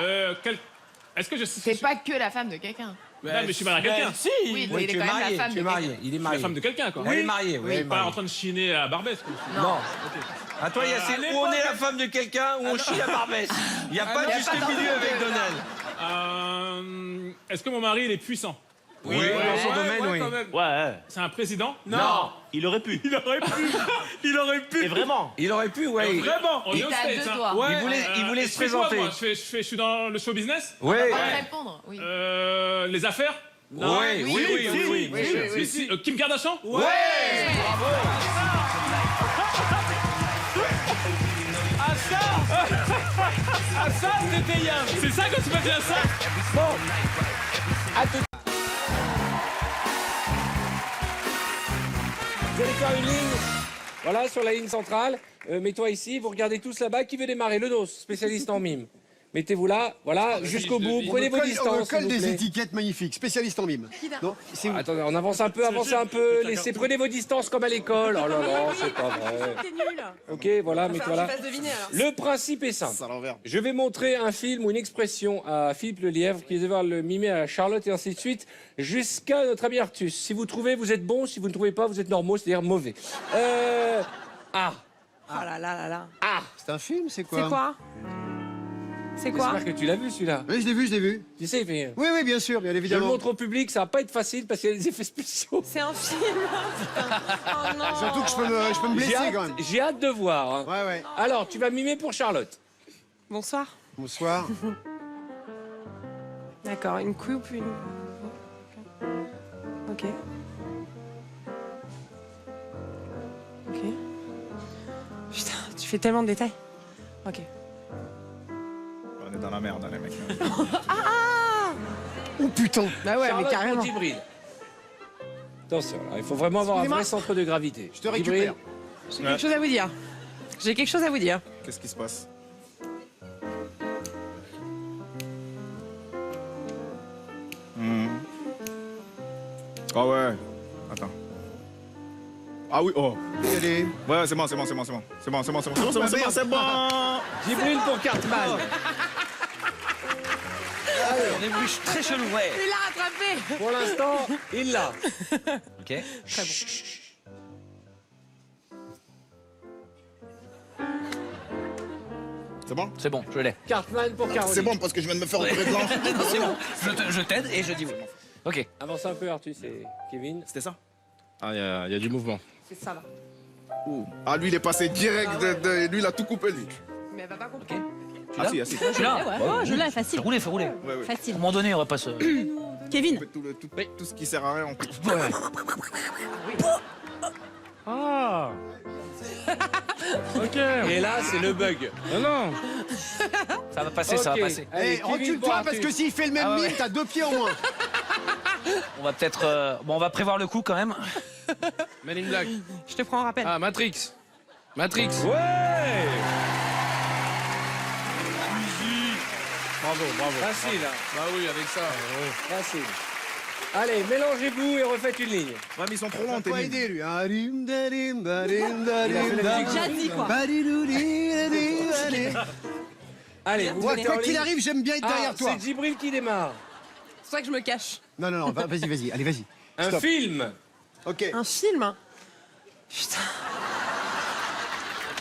Est-ce que je c'est pas que la femme de quelqu'un. Non, mais je suis marié à quelqu'un. Si. Oui, Oui, il est tu es quand même marié, la femme tu es de marié. quelqu'un. Il est Je suis marié. la femme de quelqu'un, quoi. Elle est mariée, oui. elle est Pas mariée. en train de chiner à Barbès, quoi. Non. À toi, Yacine, ou on est la femme de quelqu'un ou on chie à Barbès. Il n'y a pas de juste milieu avec Donald. Est-ce que mon mari, il est puissant? Oui, dans son domaine, oui. quand même. Ouais. C'est un président? Non. Il aurait pu. Il aurait pu. Il aurait pu. Et vraiment. Il aurait pu, ouais. Vraiment. On est au T'as States, deux hein. doigts. Ouais. Il voulait je se fais quoi, présenter. moi je suis dans le show business? Oui. On va répondre, oui. Les affaires? Oui. Kim Kardashian? Ah ça, c'était bien. C'est ça quand tu m'as dit à ça? Vous allez faire une ligne, voilà, sur la ligne centrale. Mets-toi ici, vous regardez tous là-bas. Qui veut démarrer? Le dos, spécialiste en mime. Mettez-vous là, voilà, jusqu'au bout. Prenez vos distances. On me colle s'il vous des plaît. étiquettes magnifiques, spécialiste en mime. Non, c'est où? Attendez, on avance un peu, avancez un peu. Laissez, prenez vos distances comme à l'école. Oh là là, c'est pas vrai. T'es nul. Ok, voilà, mets-toi là. deviner alors. Le principe est simple. C'est à l'envers. Je vais montrer un film ou une expression à Philippe Lelièvre qui va devoir le mimer à Charlotte et ainsi de suite jusqu'à notre ami Artus. Si vous trouvez, vous êtes bon. Si vous ne trouvez pas, vous êtes normaux, c'est-à-dire mauvais. Ah. Oh là là là là. Ah. C'est un film, c'est quoi? C'est quoi? C'est quoi? J'espère que tu l'as vu celui-là. Oui, je l'ai vu. Tu sais, il fait... Oui, bien sûr, bien Je le évidemment. montre au public, ça va pas être facile parce qu'il y a des effets spéciaux. C'est un film. Putain. Oh non. Surtout que je peux me blesser quand même. J'ai hâte de voir. hein. Ouais. Alors, tu vas mimer pour Charlotte. Bonsoir. Bonsoir. D'accord, une coupe, une. Ok. Ok. Putain, tu fais tellement de détails. Ok. On est dans la merde, les mecs. Oh putain. Bah ouais, Charlotte mais carrément. pour Djibril. Attention, là, il faut vraiment avoir un Excusez-moi. vrai centre de gravité. Je te récupère. J'ai quelque chose à vous dire. J'ai quelque chose à vous dire. Qu'est-ce qui se passe? Ah ouais. Attends. Ah oui, oh. Allez. Ouais, c'est bon. C'est bon. Djibril pour Cartman. On est venu très chelou, ouais. Il l'a rattrapé. Pour l'instant, il l'a. Ok. Très bon. C'est bon? C'est bon, je l'ai. Cartman pour Caroline. C'est bon parce que je viens de me faire entourer de blanc. C'est bon. Je t'aide et je dis oui. Ok. Avance un peu, Artus et Kevin. C'était ça? Ah, il y a du mouvement. C'est ça là. Ah, lui, il est passé direct lui, il a tout coupé, lui. Mais elle va pas comprendre. Ah si. Tu l'as? Oh, je l'ai, facile. Fais rouler. Ouais. Facile. À un moment donné, on va pas se. Kevin. On fait tout ce qui sert à rien, on coupe. Ah. Ok. Et là, c'est le bug. Non. Ça va passer, ça va Ok. passer. Allez, Hey, Kevin recule-toi pour parce Artus. que s'il fait le même Ah ouais. mime, t'as 2 pieds au moins. On va peut-être. Bon, on va prévoir le coup quand même. Men in Black. Je te prends en rappel. Ah, Matrix. Matrix. Ouais. Bravo. Facile, hein. Bah oui, avec ça. Facile. Allez, mélangez-vous et refaites une ligne. Ouais, mais ils sont trop longs, tes Pas mimes. aidé lui. Jazzy, quoi. Allez, vous Moi, mettez en quoi qu'il ligne. arrive, j'aime bien être derrière Ah, toi. c'est Djibril qui démarre. C'est pour ça que je me cache. Non, vas-y, allez, vas-y. Un Stop. film. Ok. Un film. Putain.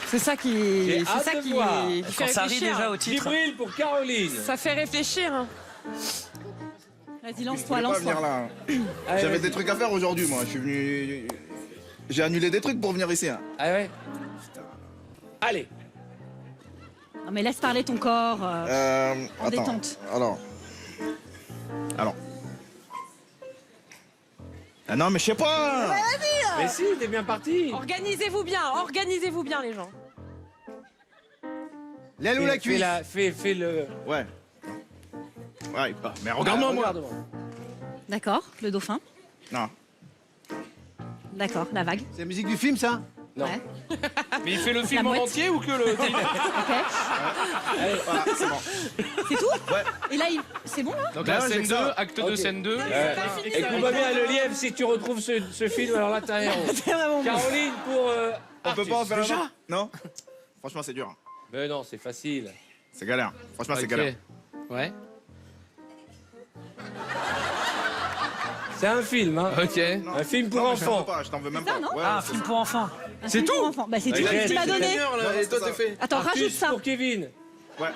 C'est ça qui. J'ai C'est hâte ça de qui. voir. qui fait Quand ça rit réfléchir. déjà au titre. Djibril pour Caroline. Ça fait réfléchir. Hein. Vas-y, Je lance-toi, voulais pas venir lance-toi. là. Allez, J'avais vas-y. des trucs à faire aujourd'hui, moi. Je suis venu. J'ai annulé des trucs pour venir ici. Hein. Ah ouais. Allez. Non, mais laisse parler ton corps. En Attends. détente. Alors. Ah non, mais je sais pas. Mais si, t'es bien parti. Organisez-vous bien, les gens. L'aile ou la cuisse? Fais le. Ouais. Ouais, pas. Mais regarde-moi, moi. Regarde-moi. D'accord, le dauphin. Non. D'accord, la vague. C'est la musique du film, ça? Non. Ouais. Mais il fait le film en mouette. entier ou que le. Voilà, c'est bon. C'est tout Ouais. Et là, c'est bon, là Donc Bah la ouais, scène c'est 2, ça. acte Ok. 2, scène 2. Écoute-moi bien, le lièvre, si tu retrouves ce film, alors là, t'as un héros. C'est vraiment bon. Caroline pour. On peut pas en faire Déjà un autre. Non. Franchement, c'est dur. Mais non, c'est facile. C'est galère. Franchement, c'est Ok. galère. Ouais. C'est un film, hein. Ok. Non. Un film pour Non, mais je t'en veux enfants. pas, je t'en veux même ça, pas. non Ouais, Ah, un c'est film ça. pour enfants. C'est tout Bah, c'est tout ce que tu m'as donné. Et toi, t'es fait. Attends, Artus rajoute ça. pour Kevin. Ouais.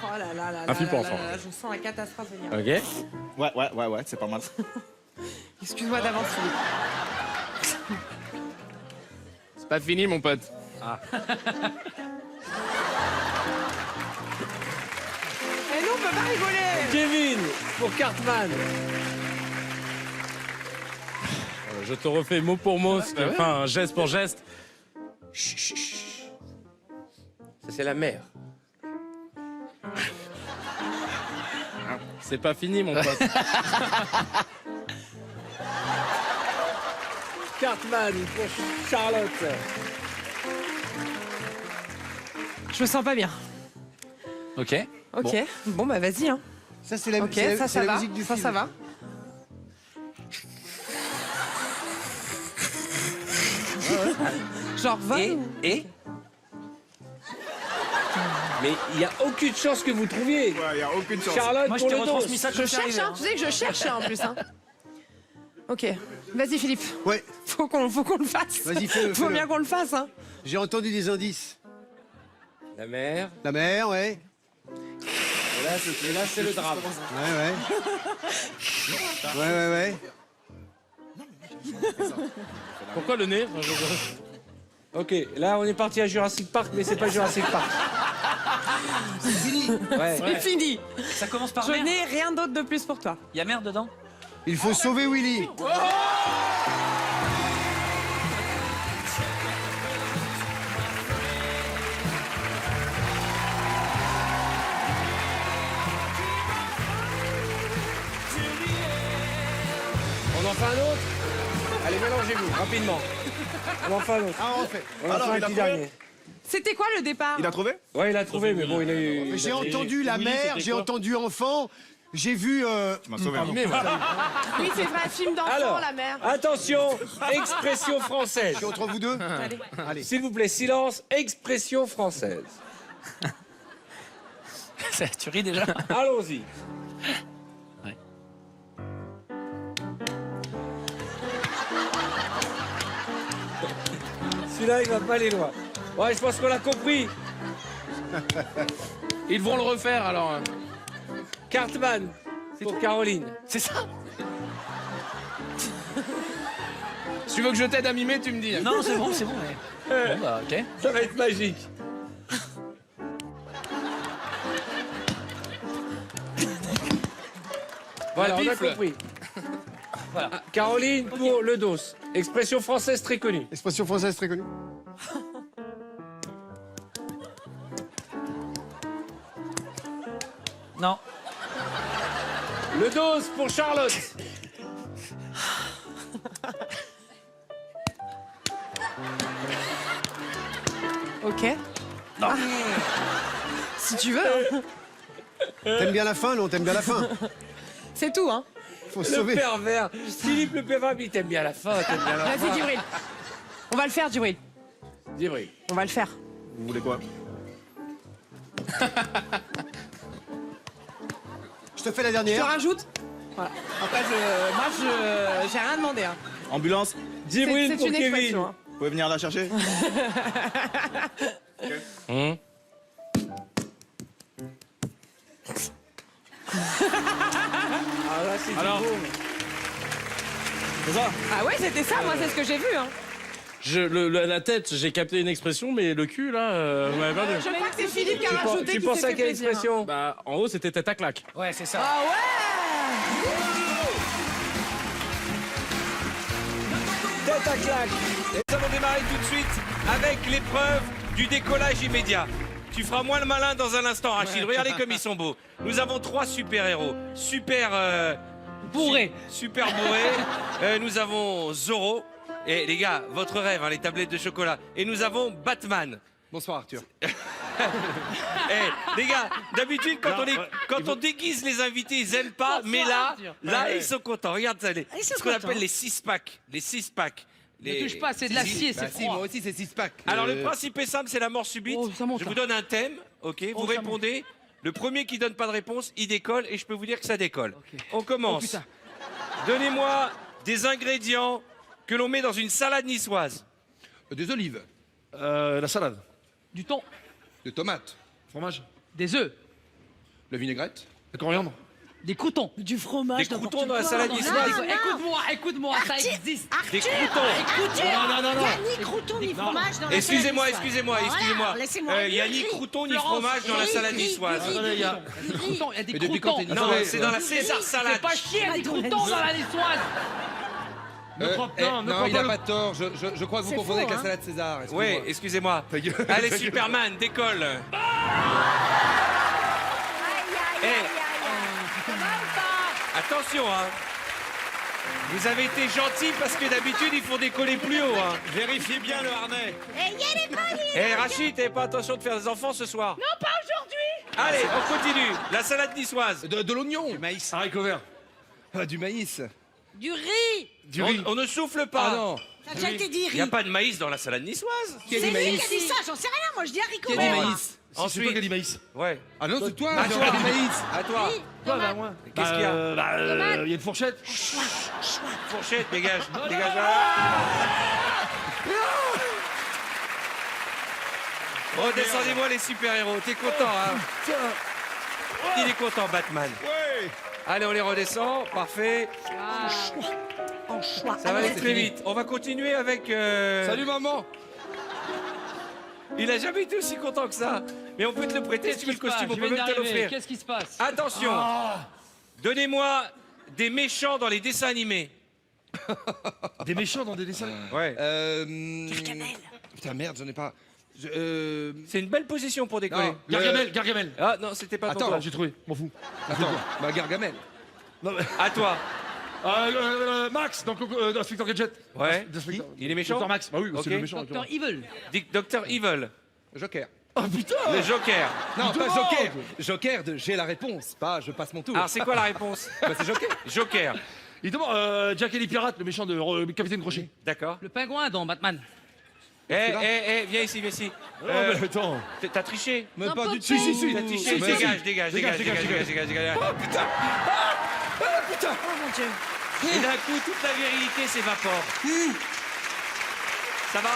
Oh là là là Un film pour là enfants. là là, je sens la catastrophe venir. Ok. Ouais, c'est pas mal. Excuse-moi d'avance, Philippe. C'est pas fini, mon pote. Et nous, on peut pas rigoler. Kevin pour Cartman. Je te refais mot pour mot, enfin geste pour geste. Ça, c'est la mère. C'est pas fini, mon pote. Cartman pour Charlotte. Je me sens pas bien. Ok. Ok. Bon, bah vas-y. Hein. Ça, c'est la, Ok, c'est la- ça c'est la va. musique du film. Ça va. Genre 20 Et Mais il n'y a aucune chance que vous trouviez. Ouais, y a aucune chance. Charlotte Moi, je pour t'ai le dos. retransmis ça Je comme c'est cherche, arrivé. hein. Tu sais que je cherche en plus. Hein. Ok. Vas-y, Philippe. Ouais, Faut qu'on le fasse. vas-y, fais-le. Faut fais-le. bien qu'on le fasse. Hein. J'ai entendu des indices. La mère. La mer, ouais. Et là, c'est le drame. Ouais, ouais. Ouais, ouais, ouais. Pourquoi le nez Ok, là, on est parti à Jurassic Park, mais c'est pas Jurassic Park. C'est fini. Ouais. C'est fini. Ça commence par Je merde. n'ai rien d'autre de plus pour toi. Il y a merde dedans. Il faut sauver Willy. On en fait un autre. Allez, mélangez-vous, rapidement. On en fait un autre. Ah, on fait. On en Alors, fait un il a petit trouvé dernier. C'était quoi le départ? Il a trouvé? Ouais, il a trouvé, mais bon, il a eu. J'ai entendu la Willy, mer, c'était j'ai quoi entendu enfant, j'ai vu. Tu m'as sauvé. hein. Oui, c'est vrai, film d'enfant, Alors, la mère. attention, expression française. Je suis entre vous deux. Allez. Allez. S'il vous plaît, silence, expression française. Tu ris déjà. Allons-y. Ouais. Celui-là, il va pas aller loin. Ouais, je pense qu'on l'a compris. Ils vont le refaire alors. Cartman pour Caroline. C'est ça. Si tu veux que je t'aide à mimer, tu me dis. Non, c'est bon, c'est bon. Ouais. Bon, bah, ok. Ça va être magique. Voilà, on a bifle. compris. Voilà. Ah, Caroline pour le dos. Expression française très connue. Expression française très connue. Non. Le dos pour Charlotte. Ok. Ah. Si tu veux. Hein. T'aimes bien la fin, non? T'aimes bien la fin? C'est tout, hein. Faut Le sauver. pervers. Philippe le pervers, mais il t'aime bien la fin. T'aimes bien la Vas-y, fin. Djibril. On va le faire, Djibril. Djibril. On va le faire. Vous voulez quoi? Je te fais la Je te dernière. rajoute. Voilà. Après, j'ai rien demandé. Hein. Ambulance, 10 brils C'est pour une Kevin. expression. Hein. vous pouvez venir la chercher? Ah là, c'est Alors, du beau. C'est ça? Ah ouais, c'était ça, moi, c'est ce que j'ai vu. Hein. la tête, j'ai capté une expression, mais le cul, là, vous m'avez pas Je dit. crois que c'est Philippe qui a rajouté Tu qui penses s'est à fait quelle plaisir, hein. expression? Bah, en haut, c'était tête à claque. Ouais, c'est ça. Ah ouais. Tête à claque. Et nous allons démarrer tout de suite avec l'épreuve du décollage immédiat. Tu feras moins le malin dans un instant, Rachid. Regardez comme ils sont beaux. Nous avons 3 super-héros. Bourré. Super bourré. Nous avons Zorro. Et les gars, votre rêve, hein, les tablettes de chocolat. Et nous avons Batman. Bonsoir Arthur. Les gars, d'habitude, quand on déguise les invités, ils aiment pas. Mais là, ils sont contents. Regarde ça, ce qu'on appelle les 6-packs. Les 6-packs. Ne touche pas, c'est de l'acier, c'est Si, froid. moi aussi c'est 6-pack. Alors le principe est simple, c'est la mort subite. Oh, ça monte, Je là. vous donne un thème, ok, vous ça répondez. Le premier qui donne pas de réponse, il décolle et je peux vous dire que ça décolle. On commence. Oh, putain. Donnez-moi des ingrédients que l'on met dans une salade niçoise. Des olives, La salade. Du thon, des tomates, Fromage. des œufs, la vinaigrette, La coriandre. des croutons. Du fromage, Des croutons dans la salade niçoise. Écoute-moi, ça existe. Des croutons. Ni crouton, ni fromage dans Excusez-moi. Il y a ni ni crouton ni Florence, fromage dans la salade niçoise. Attendez, il y a. Croutons, il y a des Mais depuis quand croutons. t'es Non, Ouais, c'est dans la César salade. C'est pas chier, il y a des croutons dans la niçoise. Ne il a pas tort, je crois que vous confondez avec la salade César. Oui, excusez-moi. Allez, Superman, décolle. Attention, hein. Vous avez été gentil parce que d'habitude, ils font décoller plus haut. Hein. Vérifiez bien le harnais. Rachid, t'avais pas intention de faire des enfants ce soir? Non, pas aujourd'hui. Allez, on continue. La salade niçoise. De l'oignon, Du maïs. Haricot vert. du maïs. Du riz. On ne souffle pas. Ah non, Ça a déjà été dit, Il n'y a riz. pas de maïs dans la salade niçoise. qui a C'est du lui qui maïs a dit ça, j'en sais rien, moi je dis haricot Qui a du vert. maïs C'est toi qui as dit maïs. Ouais. Ah non, c'est toi, À j'ai toi. du maïs. À toi. Riz, Toi, tomate. bah, moi. Qu'est-ce qu'il y a Il y a une fourchette. Fourchette, dégage. Dégage. Oh, descendez-moi les super-héros. T'es content, hein? Il est content, Batman. Allez, on les redescend. Parfait. Ça va aller très vite. On va continuer avec... Salut maman. Il a jamais été aussi content que ça. Mais on peut te le prêter si tu veux le costume. On peut même te l'offrir. Qu'est-ce qui se passe? Attention. Donnez-moi des méchants dans les dessins animés. Des méchants dans des dessins. Ouais. Putain merde, j'en ai pas. C'est une belle position pour décoller. Non, Gargamel, Gargamel. Ah non, c'était pas ton Attends. tour. J'ai trouvé, m'en fous. Attends, bah Gargamel. À toi. Max, dans Inspector Gadget. Ouais. Inspector- Il est méchant? Dr. Max, bah oui, Ok. c'est le méchant. Dr. Evil. Dr. Evil. Joker. Oh putain. Le Joker. Non, Tout pas le monde. Joker. Joker de j'ai la réponse, pas je passe mon tour. Alors c'est quoi la réponse? Bah, c'est Joker. Joker. Il demande Jack et les pirates, le méchant de Capitaine Crochet. D'accord. Le pingouin dans Batman. Viens ici, viens ici. mais attends. T'as triché? Même pas du tout. Si, si, si. T'as triché? Si, si, si. Dégage. Oh putain. Oh mon Dieu. Et d'un coup, toute la vérité s'évapore. Ça va?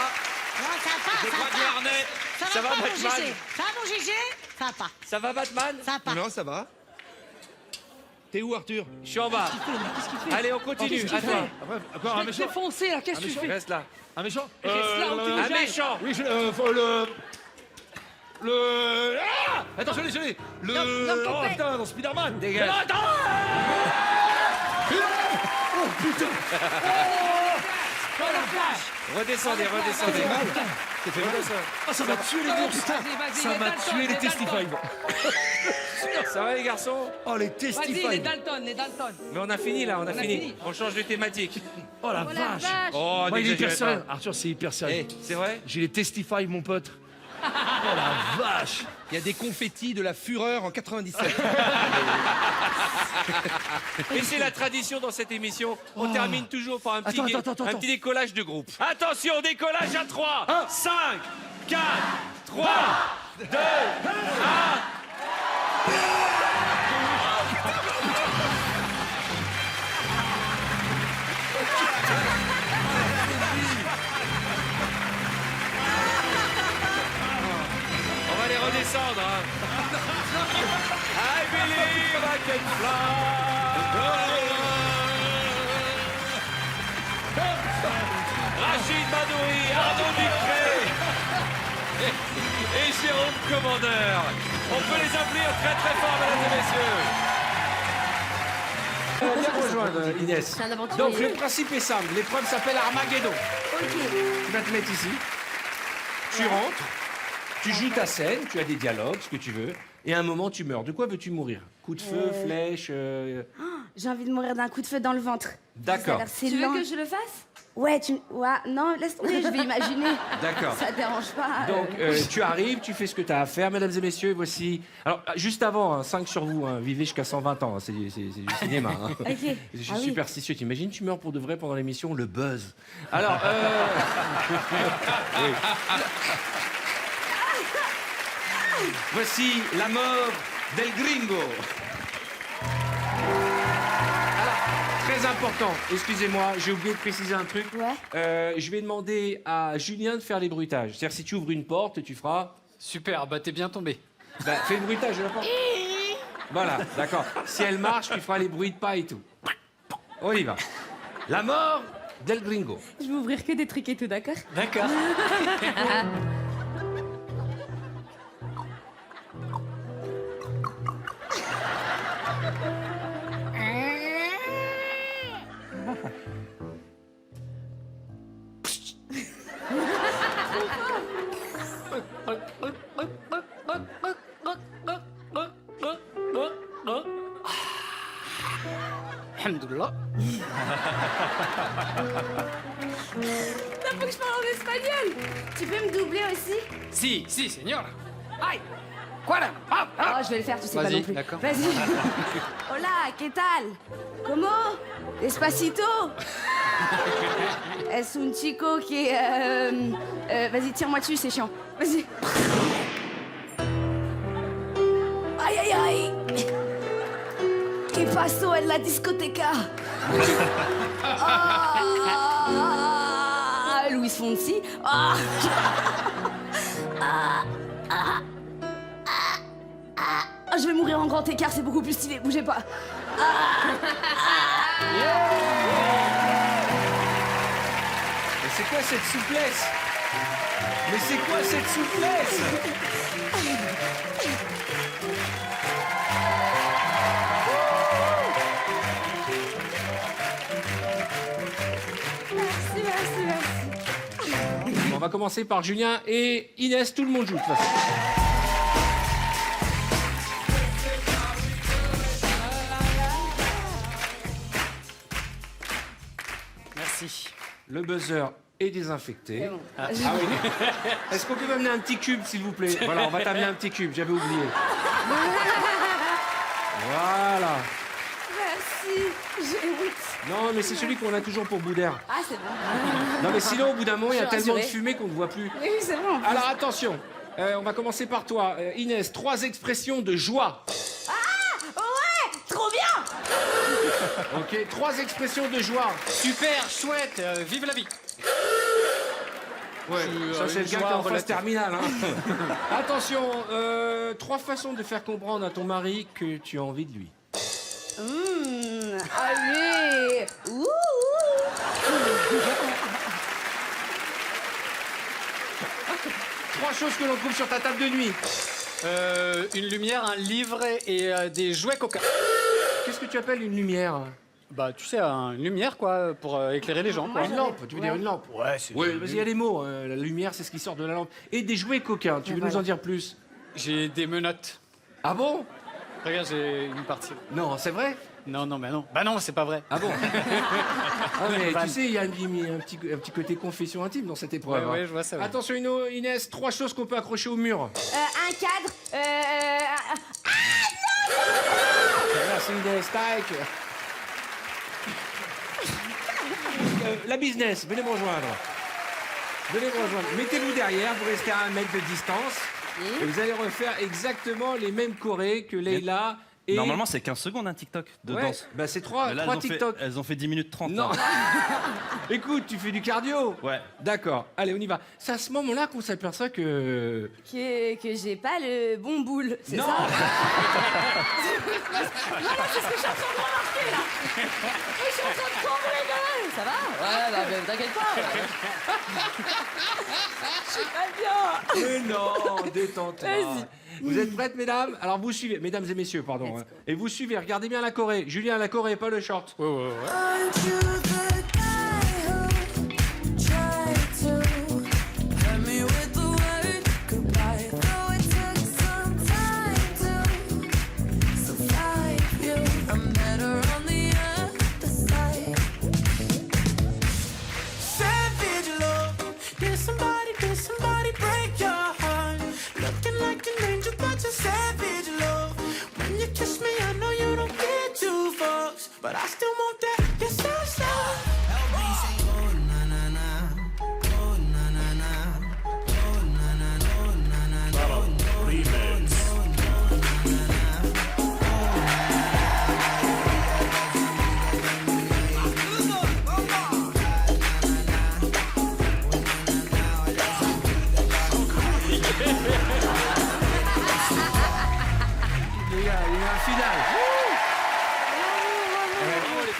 Non, ça va Je pas, crois ça que le va pas. harnais. Ça Ça va va, pas, mon Batman? GG. Ça va, mon GG? Ça va pas. Ça va, Batman? Ça va pas. Non, ça va. T'es où Arthur? Je suis en bas. Qu'est-ce qu'il fait? Allez, on continue. Qu'est-ce qu'il À toi. fait? Après, encore un Je vais te méchant. défoncer là, qu'est-ce que tu fais? Reste là. Un méchant Reste là où tu Un veux. méchant. Oui, Attends, je l'ai. Dans ton Oh pet. putain, dans Spider-Man. Dégage. Ah, attends. Oh putain. Oh la vache! Redescendez. Redescendez. Ah, ça m'a tué les gars, putain. Vas-y, Ça les m'a Dalton, tué les les Testify. Ça va les garçons? Oh, les Vas-y, Testify. les Dalton. Mais on a fini là, on a a fini. fini. On change de thématique. Oh la Oh la vache. vache. Oh, Moi, il est hyper n'exagérez sérieux. pas. Arthur, c'est hyper sérieux. C'est vrai? J'ai les Testify, mon pote. Oh la vache. Il y a des confettis de la fureur en 97. Et c'est la tradition dans cette émission. On termine toujours par un petit, Attends. un petit décollage de groupe. Attention, décollage à 3, 5, 4, 3, 2, 1. commandeurs. On peut les appeler très très fort, mesdames et messieurs. Viens rejoindre Inès. C'est un aventurier. Donc le principe est simple. L'épreuve s'appelle Armageddon. Ok. Tu vas te mettre ici. Tu rentres. Tu joues ta scène. Tu as des dialogues, ce que tu veux. Et à un moment, tu meurs. De quoi veux-tu mourir? Coup de feu, flèche J'ai envie de mourir d'un coup de feu dans le ventre. D'accord. Tu Tu veux que je le fasse? Ouais, non, laisse tomber, je vais imaginer. D'accord. Ça te dérange pas. Donc, tu arrives, tu fais ce que tu as à faire, mesdames et messieurs. Voici. Alors, juste avant, 5 sur vous, vivez jusqu'à 120 ans, c'est du cinéma. Ok. Je suis Ah oui. superstitieux. T'imagines, tu meurs pour de vrai pendant l'émission, le buzz. Alors, oui. Voici la mort del gringo. Alors, très important, excusez-moi, j'ai oublié de préciser un truc. Ouais. Je vais demander à Julien de faire les bruitages. C'est-à-dire, si tu ouvres une porte, tu feras. Super, bah t'es bien tombé. Bah, fais le bruitage de la porte. Voilà, d'accord. Si elle marche, tu feras les bruits de pas et tout. On y va. La mort del gringo. Je vais ouvrir que des trucs et tout, d'accord? D'accord. Alhamdoulilah. Faut que je parle en espagnol. Tu peux me doubler aussi? Si, señor. Aïe. Quoi là? Oh, je vais le faire, tu sais pas Vas-y, non plus. d'accord. Vas-y. Hola, ¿qué tal? ¿Cómo? Despacito. Es un chico qui vas-y, tire-moi dessus, c'est chiant. Vas-y. Aïe, aïe, aïe. ¿Qué pasó en la discoteca? Ah, Luis Fonsi. Ah. Ah, je vais mourir en grand écart, c'est beaucoup plus stylé, bougez pas. Mais c'est quoi cette souplesse? Mais c'est quoi cette souplesse? Merci. On va commencer par Julien et Inès, tout le monde joue de toute façon. Merci. Le buzzer est désinfecté. Bon. Ah oui. Est-ce qu'on peut m'amener un petit cube, s'il vous plaît? Voilà, on va t'amener un petit cube, j'avais oublié. Voilà. Merci, j'ai honte. Non, mais c'est celui qu'on a toujours pour bout d'air. Ah, c'est bon. Non, mais sinon, au bout d'un moment, il y a Je suis tellement de rassurée. fumée qu'on ne voit plus. Oui, c'est bon. Alors, attention. On va commencer par toi. Inès, 3 expressions de joie. Ouais, trop bien. Ok, 3 expressions de joie. Super, chouette, vive la vie. Ouais, ça c'est le gars qui est en phase terminale. Hein. Attention, 3 façons de faire comprendre à ton mari que tu as envie de lui. Allez. Ouh. 3 choses que l'on trouve sur ta table de nuit. Une lumière, un livre et des jouets coca. Qu'est-ce que tu appelles une lumière? Bah, tu sais, une lumière, quoi, pour éclairer les gens, quoi. Une lampe, tu veux dire une lampe? Ouais, c'est... Oui, vas-y, il y a les mots. La lumière, c'est ce qui sort de la lampe. Et des jouets coquins, tu veux nous en dire plus? J'ai des menottes. Ah bon? Regarde, j'ai une partie. Non, c'est vrai? Non, mais non. Bah non, c'est pas vrai. Ah bon? Ah, mais tu sais, il y a un petit côté confession intime dans cette épreuve. Ouais, je vois ça. Ouais. Attention, Inès, 3 choses qu'on peut accrocher au mur. Un cadre. Merci Inès, tac. La business, venez me rejoindre. Venez me rejoindre. Mettez-vous derrière, vous restez à 1 mètre de distance. Et vous allez refaire exactement les mêmes chorés que Leïla. Et... Normalement, c'est 15 secondes un TikTok de Ouais, danse. bah c'est 3 Mais là, TikTok. elles ont fait 10 minutes 30. Non. là. Écoute, tu fais du cardio. Ouais. D'accord. Allez, on y va. C'est à ce moment-là qu'on s'aperçoit que... Que j'ai pas le bon boule, c'est Non. ça? Voilà, c'est ce que je suis en train de remarquer là. Je suis en train de trembler quand même. Ça va? Ouais, bah, t'inquiète pas. Je suis pas bien. Mais non, détente-toi. Vas-y. Vous êtes prêtes, mesdames? Alors vous suivez, mesdames et messieurs, pardon. Hein. Et vous suivez, regardez bien la Corée. Julien, la Corée, pas le short. Ouais, ouais, ouais. But I still want that, yes, that's love. Help me sing, oh, na, na, na. Oh, na, na, na. Oh, na, na, no, na, na, no, no, remix. Il y a un final.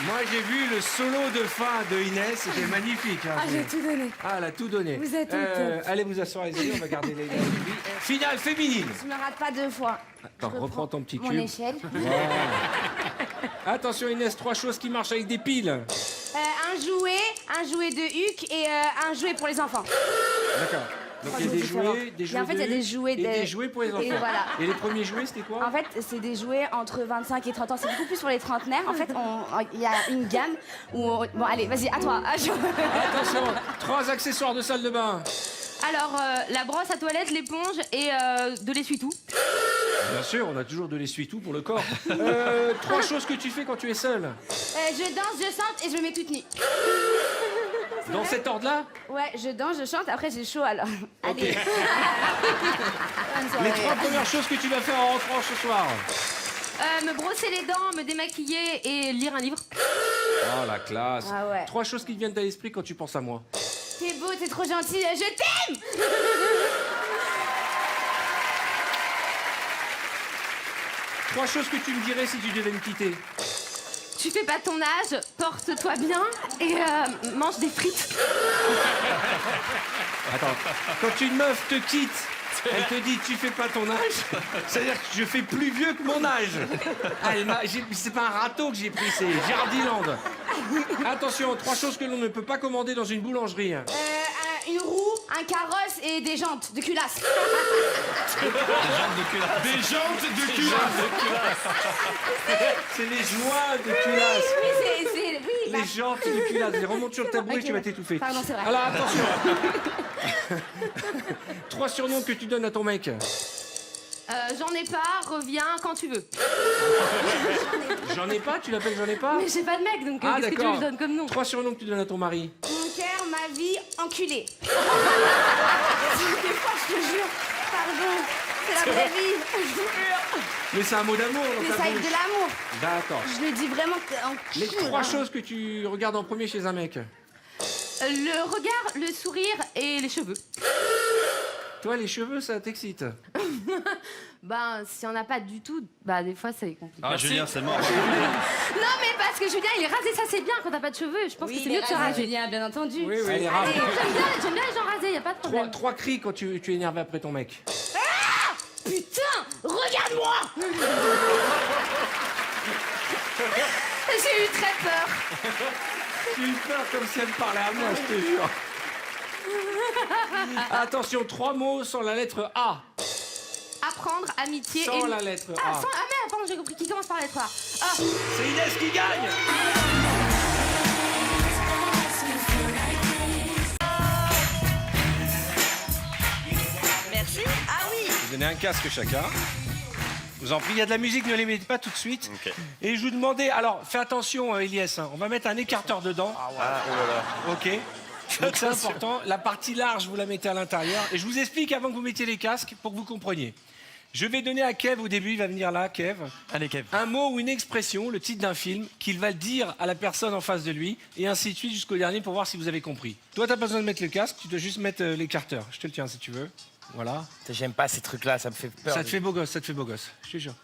Moi, j'ai vu le solo de fin de Inès, c'était magnifique. Hein, Ah, j'ai tout donné. Ah, elle a tout donné. Vous êtes au top. Allez vous asseoir, les amis, on va garder les finale féminine. Je me rate pas 2 fois. Attends, reprends ton petit Mon cube. échelle. Attention, Inès, 3 choses qui marchent avec des piles. Un jouet de Huck et un jouet pour les enfants. D'accord. Donc il y a des jouets, des jouets. Et en fait, il y a des jouets et des jouets pour les enfants. Et voilà. Et les premiers jouets, c'était quoi? En fait, c'est des jouets entre 25 et 30 ans. C'est beaucoup plus pour les trentenaires. En fait, il y a une gamme où... Bon, allez, vas-y, à toi. Attention, 3 accessoires de salle de bain. Alors, la brosse à toilette, l'éponge et de l'essuie-tout. Bien sûr, on a toujours de l'essuie-tout pour le corps. 3 choses que tu fais quand tu es seule. Je danse, je chante et je me mets toute nue. Dans cet ordre-là? Ouais, je danse, je chante, après j'ai chaud alors. Allez. Les 3 premières choses que tu vas faire en rentrant ce soir. Me brosser les dents, me démaquiller et lire un livre. Oh la classe. Ah ouais. 3 choses qui te viennent à l'esprit quand tu penses à moi. T'es beau, t'es trop gentil, je t'aime. Trois choses que tu me dirais si tu devais me quitter. Tu fais pas ton âge, porte-toi bien et mange des frites. Attends, quand une meuf te quitte, elle te dit tu fais pas ton âge, c'est-à-dire que je fais plus vieux que mon âge. Ah, c'est pas un râteau que j'ai pris, c'est Jardiland. Attention, 3 choses que l'on ne peut pas commander dans une boulangerie. Une roue, un carrosse et des jantes de culasse. Des jantes de culasse. Des jantes de culasse. C'est les joints de culasse. Oui, oui, Les jantes de culasse. Les remonte sur le tabouret, Ok, tu vas t'étouffer. Pardon, c'est vrai. Alors attention. 3 surnoms que tu donnes à ton mec. J'en ai pas, reviens quand tu veux. J'en ai pas, tu l'appelles j'en ai pas? Mais j'ai pas de mec, donc Ah qu'est-ce que tu d'accord. me donnes comme nom? 3 surnoms que tu donnes à ton mari. Mon cœur, ma vie, enculé. Des fois, je te jure. Pardon, c'est la vraie vie. Je vous jure. Mais c'est un mot d'amour dans Mais ta ça avec bouche. de l'amour. D'accord. Je le dis vraiment en Les cul, 3 hein. choses que tu regardes en premier chez un mec. Le regard, le sourire et les cheveux. Toi, les cheveux, ça t'excite. Ben, si on n'a pas du tout, bah des fois c'est compliqué. Ah, Julien, c'est mort. Non mais parce que Julien il est rasé, ça c'est bien quand t'as pas de cheveux. Je pense que c'est mieux de se raser. Julien, bien entendu. Oui, oui, il est rasé. J'aime bien les gens rasés, y a pas de problème. 3 cris quand tu es énervé après ton mec. Ah putain, regarde-moi. J'ai eu très peur. J'ai eu peur comme si elle parlait à moi, je te jure. Attention, 3 mots sans la lettre A. Apprendre, amitié Sans et... la lettre A. Ah, merde, pardon, j'ai compris. Qui commence par la lettre A? Ah. C'est Inès qui gagne. Merci. Ah oui. Vous donnez un casque chacun. Je vous en prie, il y a de la musique, ne les mettez pas tout de suite. Ok. Et je vous demandais, alors fais attention Elias, hein, on va mettre un écarteur dedans. Ah, oh là là. Ok. Donc c'est important, la partie large vous la mettez à l'intérieur. Et je vous explique avant que vous mettiez les casques pour que vous compreniez. Je vais donner à Kev au début, il va venir là, Kev. Allez, Kev. Un mot ou une expression, le titre d'un film, qu'il va le dire à la personne en face de lui, et ainsi de suite jusqu'au dernier pour voir si vous avez compris. Toi, t'as pas besoin de mettre le casque, tu dois juste mettre l'écarteur. Je te le tiens si tu veux. Voilà. J'aime pas ces trucs-là, ça me fait peur. Ça te fait beau gosse, ça te fait beau gosse. Je te jure.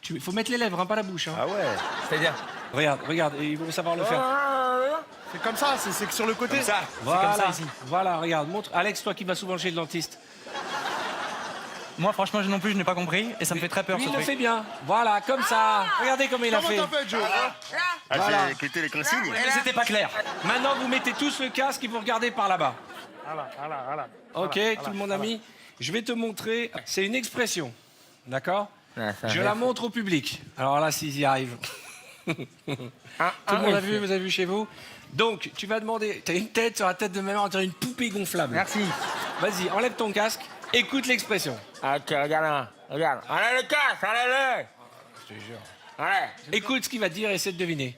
Il faut mettre les lèvres, hein, pas la bouche. Hein. Ah ouais. C'est-à-dire Regarde, ils vont savoir le faire. C'est comme ça, c'est que sur le côté. Comme ça. Voilà, voilà, regarde, montre. Alex, toi qui vas souvent chez le dentiste. Moi, franchement, non plus, je n'ai pas compris et ça me fait très peur. Lui, il le fait bien. Voilà, comme ça. Regardez comment il a fait. Comment t'as fait, Joe? Ah, Voilà. j'ai écouté les consignes. Mais c'était pas clair. Maintenant, vous mettez tous le casque et vous regardez par là-bas. Ok, tout le monde a mis. Je vais te montrer. C'est une expression. D'accord? Je la montre au public. Alors là, s'ils y arrivent. Tout le monde a vu, vous avez vu chez vous? Donc, tu vas demander. T'as une tête sur la tête de ma mère, on dirait une poupée gonflable. Merci. Vas-y, enlève ton casque. Écoute l'expression. Ok, regarde. Enlève le casque, enlève-le. Je te jure. Allez. Écoute ce qu'il va dire et essaie de deviner.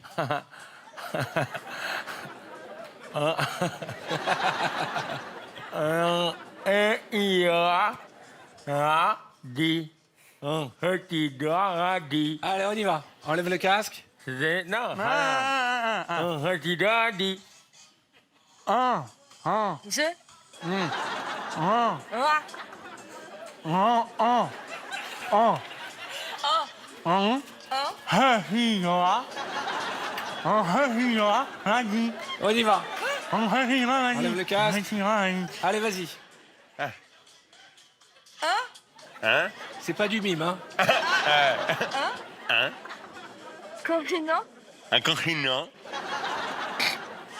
Dit. Petit doigt dit. Allez, on y va. Enlève le casque. Non. Petit doigt dit. Je On y va. Enlève le casque. Allez, vas-y. Hein? C'est pas du mime, hein? Continent. Un continent.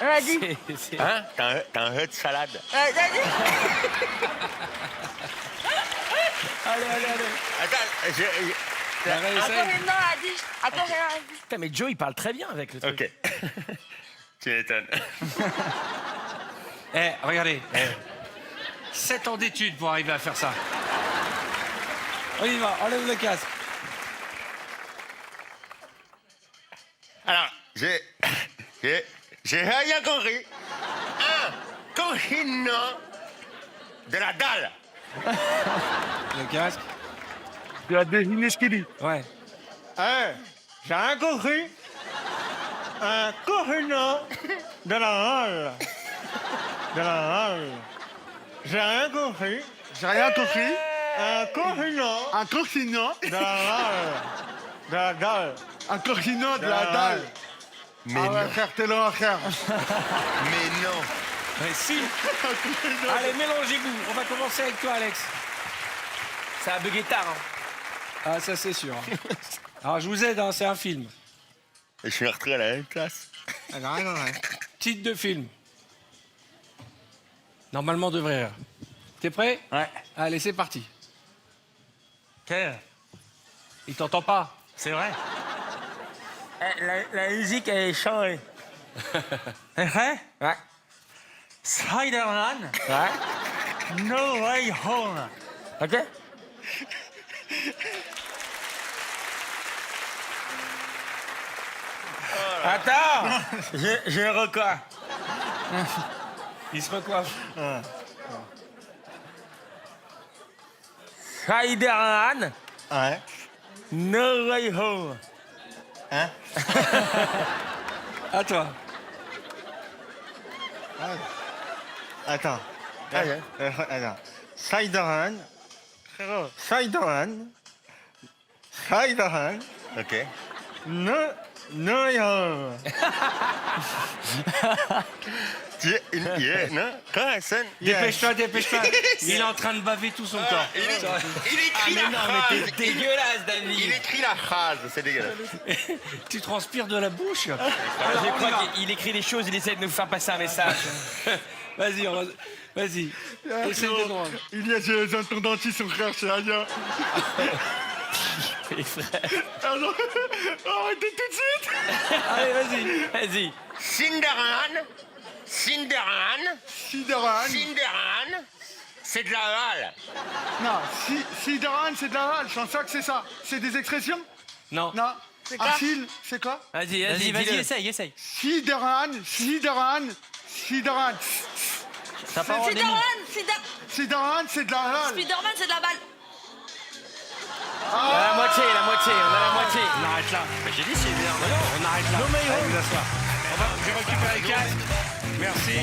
Vas-y. Hein? T'as un œuf de salade. Allez. Attends, Putain, mais Joe, il parle très bien avec le truc. Ok. Tu m'étonnes. Regardez. 7 ans d'études pour arriver à faire ça. On y va, enlève le casque. Alors, j'ai rien compris. Un continent de la dalle. Le casque. Tu as deviné ce qu'il dit. Ouais. J'ai rien compris. Un continent de la dalle. De la dalle. J'ai rien compris. J'ai rien compris. Un continent Un continent. de la dalle. De la dalle. Un continent de la dalle. Mais Ah ouais, non. frère, t'es loin, frère. Mais non. Mais si. Allez, mélangez-vous. On va commencer avec toi, Alex. Ça a bugué tard. Ah, ça, c'est sûr. Alors, je vous aide, hein, c'est un film. Je suis rentré à la même classe. Titre de film. Normalement, devrait rire. T'es prêt? Ouais. Allez, c'est parti. Quel? Il t'entend pas. C'est vrai. La musique, elle est changée. C'est vrai? Ouais. Spider-Man, Ouais. No Way Home. Ok? Attends! J'ai recois. Il se recoiffe. Spider-Man, Ouais. No Way Home. Hein? À toi. Attends. ouais. Attends. Spider-Man. Frérot. Spider-Man. Spider-Man. Ok. No Way Home. Non? Carson. Dépêche-toi, dépêche-toi. Il est en train de baver tout son corps. Il écrit la phrase. Dégueulasse, David. Il écrit la phrase, c'est dégueulasse. Tu transpires de la bouche. Je crois qu'il écrit des choses, il essaie de nous faire passer un message. Vas-y, vas-y. Essaye de nous. Il y a des ton dentiste, son frère, c'est rien. Arrêtez tout de suite. Allez, vas-y. Vas-y. Cinderman, Sideran. c'est de la halle. Non, Sideran, c'est de la halle. Je pense pas que c'est ça. C'est des expressions? Non. Non. Achille, c'est quoi? Vas-y, essaye. Sideran. T'as pas rendu. Sideran, c'est de la halle. Spider-Man, c'est de la balle. On a la moitié. On arrête là. J'ai dit c'est bien. On arrête là. Allez, vous asseoir. Je récupère les casques. Merci.